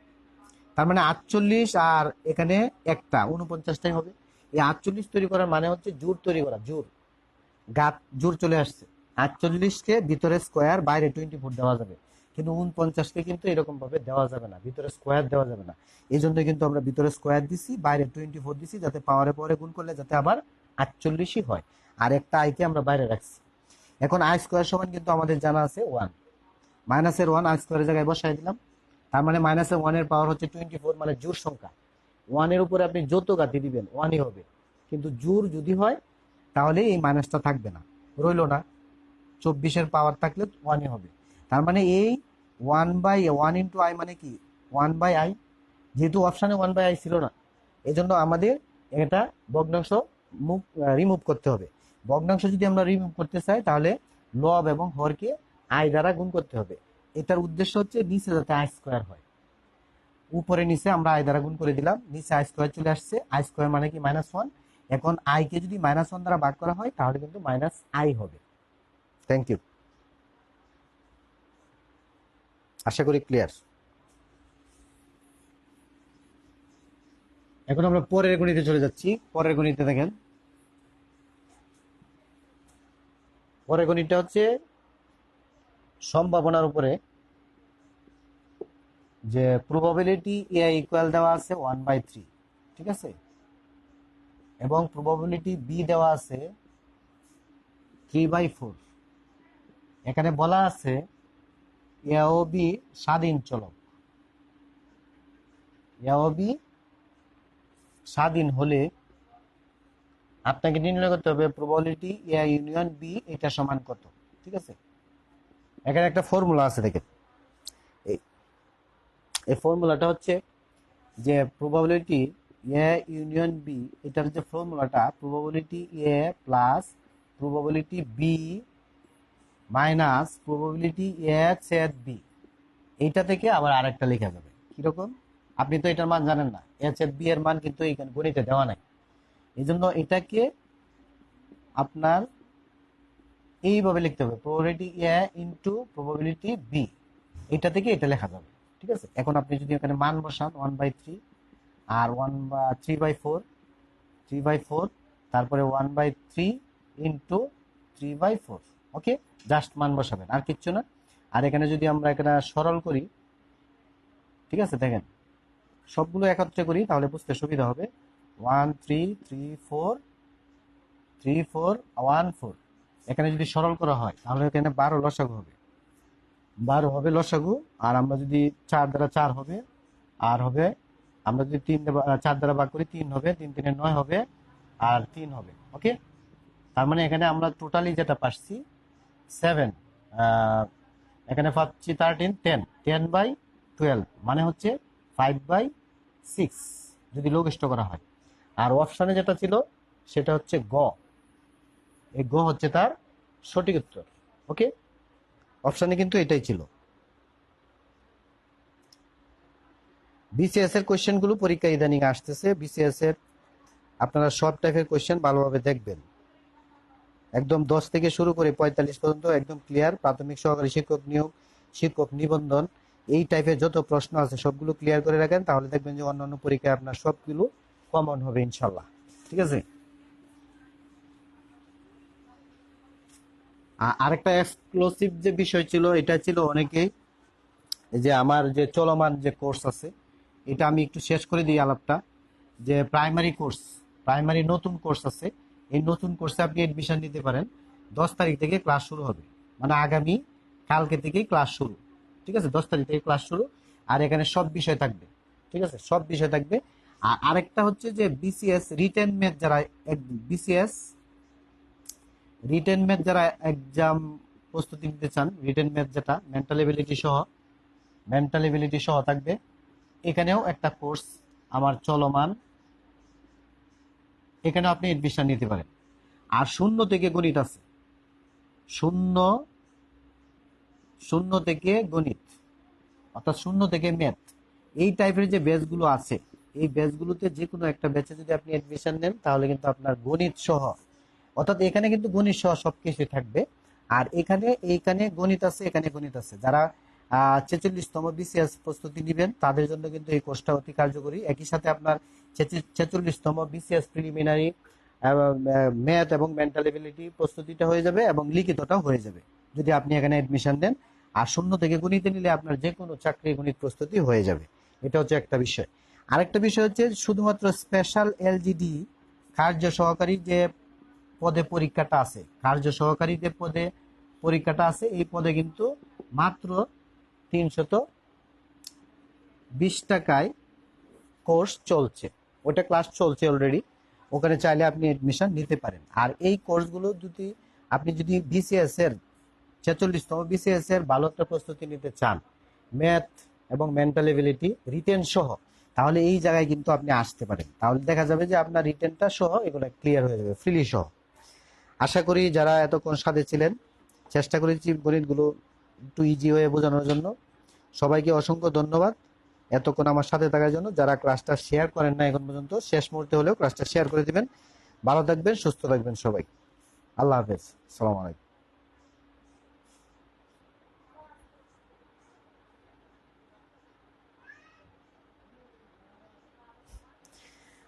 তার মানে 48 আর এখানে একটা 49টাই হবে। এই 48 তৈরি করার মানে হচ্ছে জোর তৈরি করা, জোর ঘাত জোর চলে আসছে। 48কে ভিতরে স্কোয়ার, বাইরে 24 দেওয়া যাবে, কিন্তু 49কে কিন্তু এরকম ভাবে দেওয়া যাবে না, ভিতরে স্কোয়ার দেওয়া যাবে না। এই জন্য কিন্তু আমরা ভিতরে স্কোয়ার দিছি, বাইরে 24 দিছি, যাতে পাওয়ারে পরে গুণ করলে যাতে আবার 48ই হয়। আর একটা আইকে আমরা বাইরে রাখছি। এখন আই স্কোয়ার সমান কিন্তু আমাদের জানা আছে 1, -1 আই স্কোয়ারের জায়গায় বসাই দিলাম। তার মানে -1-এর পাওয়ার হচ্ছে 24, মানে জোড় সংখ্যা। 1-এর উপরে আপনি যত ঘাতি দিবেন 1-ই হবে, কিন্তু জোড় যদি হয় তাহলে এই মাইনাসটা থাকবে না, রইল না। 24-এর পাওয়ার থাকলে 1-ই হবে। তার মানে এই 1/1 × i মানে কি 1/i, যেহেতু অপশানে 1/i ছিল না, এই জন্য আমাদের এটা ভগ্নাংশ রিমুভ করতে হবে। ভগ্নাংশ যদি আমরা রিমুভ করতে চাই তাহলে লব এবং হরকে আই দ্বারা গুণ করতে হবে। এটার উদ্দেশ্য হচ্ছে নিচে যাতে আই স্কোয়ার হয়, উপরে নিচে আমরা আই দ্বারা গুণ করে দিলাম, নিচে আই স্কোয়ার চলে আসছে। আই স্কোয়ার মানে কি -1, এখন আই কে যদি -1 দ্বারা ভাগ করা হয় তাহলে কিন্তু -i হবে। থ্যাংক ইউ, আশা করি ক্লিয়ার। এখন আমরা পরের গণিতে চলে যাচ্ছি। পরের গণিতে দেখেন, পরের গণিতটা হচ্ছে সম্ভাবনার উপরে যে প্রবাবিলিটি এ ইকুয়াল দেওয়া আছে 1/3, ঠিক আছে, এবং প্রবাবিলিটি বি দেওয়া আছে 3/4। এখানে বলা আছে এ ও বি স্বাধীন চলক। এ ও বি স্বাধীন হলে আপনাকে নির্ণয় করতে হবে প্রবাবিলিটি এ ইউনিয়ন বি এটা সমান কত, ঠিক আছে। এখানে একটা ফর্মুলা আছে, দেখেন এই ফর্মুলাটা হচ্ছে যে প্রবাবিলিটি এ ইউনিয়ন বি, এটার যে ফর্মুলাটা probability A plus probability B minus probability A ছেদ বি, এইটা থেকে আবার আরেকটা লেখা যাবে কিরকম। আপনি তো এটার মান জানেন না, এ ছেদ বি এর মান কিন্তু এইখানে গণিতে দেওয়া নাই, এই জন্য এটাকে আপনার এইভাবে লিখতে হবে probability A into probability B, এটা থেকে এটা লেখা যাবে, ঠিক আছে। এখন আপনি যদি এখানে মান বসান 1/3 আর 3/4, 3/4, তারপরে 1/3 ইন্টু 3/4, ওকে, জাস্ট মান বসাবেন আর কিচ্ছু না। আর এখানে যদি আমরা এখানে সরল করি, ঠিক আছে, দেখেন সবগুলো একত্রে করি তাহলে বুঝতে সুবিধা হবে। 1 3 3 4 3 4 1 4, এখানে যদি সরল করা হয় তাহলে এখানে 12 লসাগু হবে, 12 হবে লসাগু। আর আমরা যদি 4 দ্বারা 4 হবে, আর হবে আমরা যদি 4 দ্বারা ভাগ করি 3 হবে, 3 3 9 হবে, আর 3 হবে, ওকে। তার মানে এখানে আমরা টোটালি যেটা পাচ্ছি 7, এখানে পাচ্ছি 13, 10, 10/12, মানে হচ্ছে 5/6 যদি লঘিষ্ঠ করা হয়। আর অপশনে যেটা ছিল সেটা হচ্ছে গ, এই গ হচ্ছে তার সঠিক উত্তর, ওকে। অপশনে কিন্তু এটাই ছিল। বিসিএস এর কোশ্চেন গুলো পরীক্ষা ইদানিং আসতেছে, বিসিএস এর আপনারা সব টাইপের কোশ্চেন ভালোভাবে দেখবেন, একদম 10 থেকে শুরু করে 45 পর্যন্ত একদম ক্লিয়ার। প্রাথমিক সহকারী শিক্ষক নিয়োগ, শিক্ষক নিবন্ধন, এই টাইপের যত প্রশ্ন আছে সবগুলো ক্লিয়ার করে রাখেন, তাহলে দেখবেন যে অন্যান্য পরীক্ষায় আপনার সবগুলো কমন হবে ইনশাল্লাহ, ঠিক আছে। আরেকটা এক্সক্লুসিভ যে বিষয় ছিল এটা ছিল অনেকেই যে আমার যে চলমান যে কোর্স আছে এটা আমি একটু শেষ করে দিই আলাপটা, যে প্রাইমারি কোর্স, প্রাইমারি নতুন কোর্স আছে, এই নতুন কোর্সে আপনি এডমিশন নিতে পারেন। 10 তারিখ থেকে ক্লাস শুরু হবে, মানে আগামী কালকে থেকেই ক্লাস শুরু, ঠিক আছে, 10 তারিখ থেকে ক্লাস শুরু। আর এখানে সব বিষয় থাকবে, ঠিক আছে, সব বিষয় থাকবে। আর আরেকটা হচ্ছে যে বিসিএস রিটেন ম্যাথ যারা, বিসিএস রিটেন ম্যাথ যারা এক্সাম প্রস্তুতি নিতে চান, রিটেন ম্যাথ যেটা মেন্টাল এবিলিটি সহ থাকবে, এখানেও একটা কোর্স আমার চলমান, এখানেও আপনি এডমিশন নিতে পারেন। আর শূন্য থেকে গণিত আছে, শূন্য শূন্য থেকে গণিত, অর্থাৎ শূন্য থেকে ম্যাথ, এই টাইপের যে ব্যাচগুলো আছে, এই ব্যাচগুলোতে যে কোনো একটা ব্যাচে যদি আপনি এডমিশন নেন তাহলে কিন্তু আপনার গণিত সহ, অর্থাৎ এখানে কিন্তু গণিত সহ সবকিছু থাকবে। আর এইখানে গণিত আছে, এখানে গণিত আছে। যারা 46তম বিসিএস প্রস্তুতি নেবেন তাদের জন্য কিন্তু এই কোর্সটা অতি কার্যকরী। একই সাথে আপনার 46তম বিসিএস প্রিলিমিনারি ম্যাথ এবং মেন্টাল এবিলিটি প্রস্তুতিটা হয়ে যাবে এবং লিখিতটাও হয়ে যাবে যদি আপনি এখানে এডমিশন নেন। আর শূন্য থেকে গণিতে নিলে আপনার যে কোনো চাকরি গণিত প্রস্তুতি হয়ে যাবে, এটা হচ্ছে একটা বিষয়। আরেকটা বিষয় হচ্ছে শুধুমাত্র স্পেশাল এলজিডি কার্য সহকারী যে পদে পরীক্ষাটা আছে, কার্য সহকারী যে পদে পরীক্ষাটা আছে, এই পদে কিন্তু মাত্র 320 টাকায় কোর্স চলছে, ওটা ক্লাস চলছে অলরেডি, ওখানে চাইলে আপনি এডমিশন নিতে পারেন। আর এই কোর্সগুলো যদি আপনি যদি বিসিএস এর 46তম বিসিএস এর ভালো একটা প্রস্তুতি নিতে চান, ম্যাথ এবং মেন্টাল এবিলিটি রিটেন সহ, তাহলে এই জায়গায় কিন্তু আপনি আসতে পারেন, তাহলে দেখা যাবে যে আপনার রিটেনটা সহ এগুলো ক্লিয়ার হয়ে যাবে ফ্রিলি সহ। আশা করি যারা এতক্ষণ সাথে ছিলেন, চেষ্টা করেছি গণিতগুলো একটু ইজি হয়ে বোঝানোর জন্য। সবাইকে অসংখ্য ধন্যবাদ এতক্ষণ আমার সাথে থাকার জন্য। যারা ক্লাসটা শেয়ার করেন না এখন পর্যন্ত, শেষ মুহূর্তে হলেও ক্লাসটা শেয়ার করে দিবেন। ভালো থাকবেন, সুস্থ থাকবেন সবাই। আল্লাহ হাফেজ, আসসালামু আলাইকুম।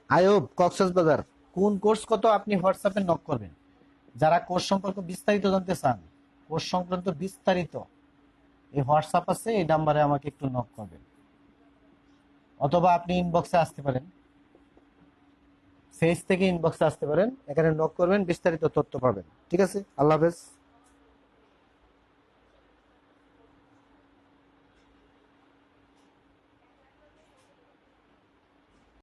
আয়ুব, কক্সবাজার, কোন কোর্স কত আপনি হোয়াটসঅ্যাপে নক করবেন। যারা কোর্স সম্পর্কে বিস্তারিত জানতে চান, কোর্স সংক্রান্ত বিস্তারিত, এই হোয়াটসঅ্যাপ আছে, এই নাম্বারে আমাকে একটু নক করবেন। অথবা আপনি ইনবক্সে আসতে পারেন, ফেস থেকে ইনবক্সে আসতে পারেন, এখানে নক করবেন, বিস্তারিত তথ্য পাবেন। ঠিক আছে, আল্লাহ হাফেজ।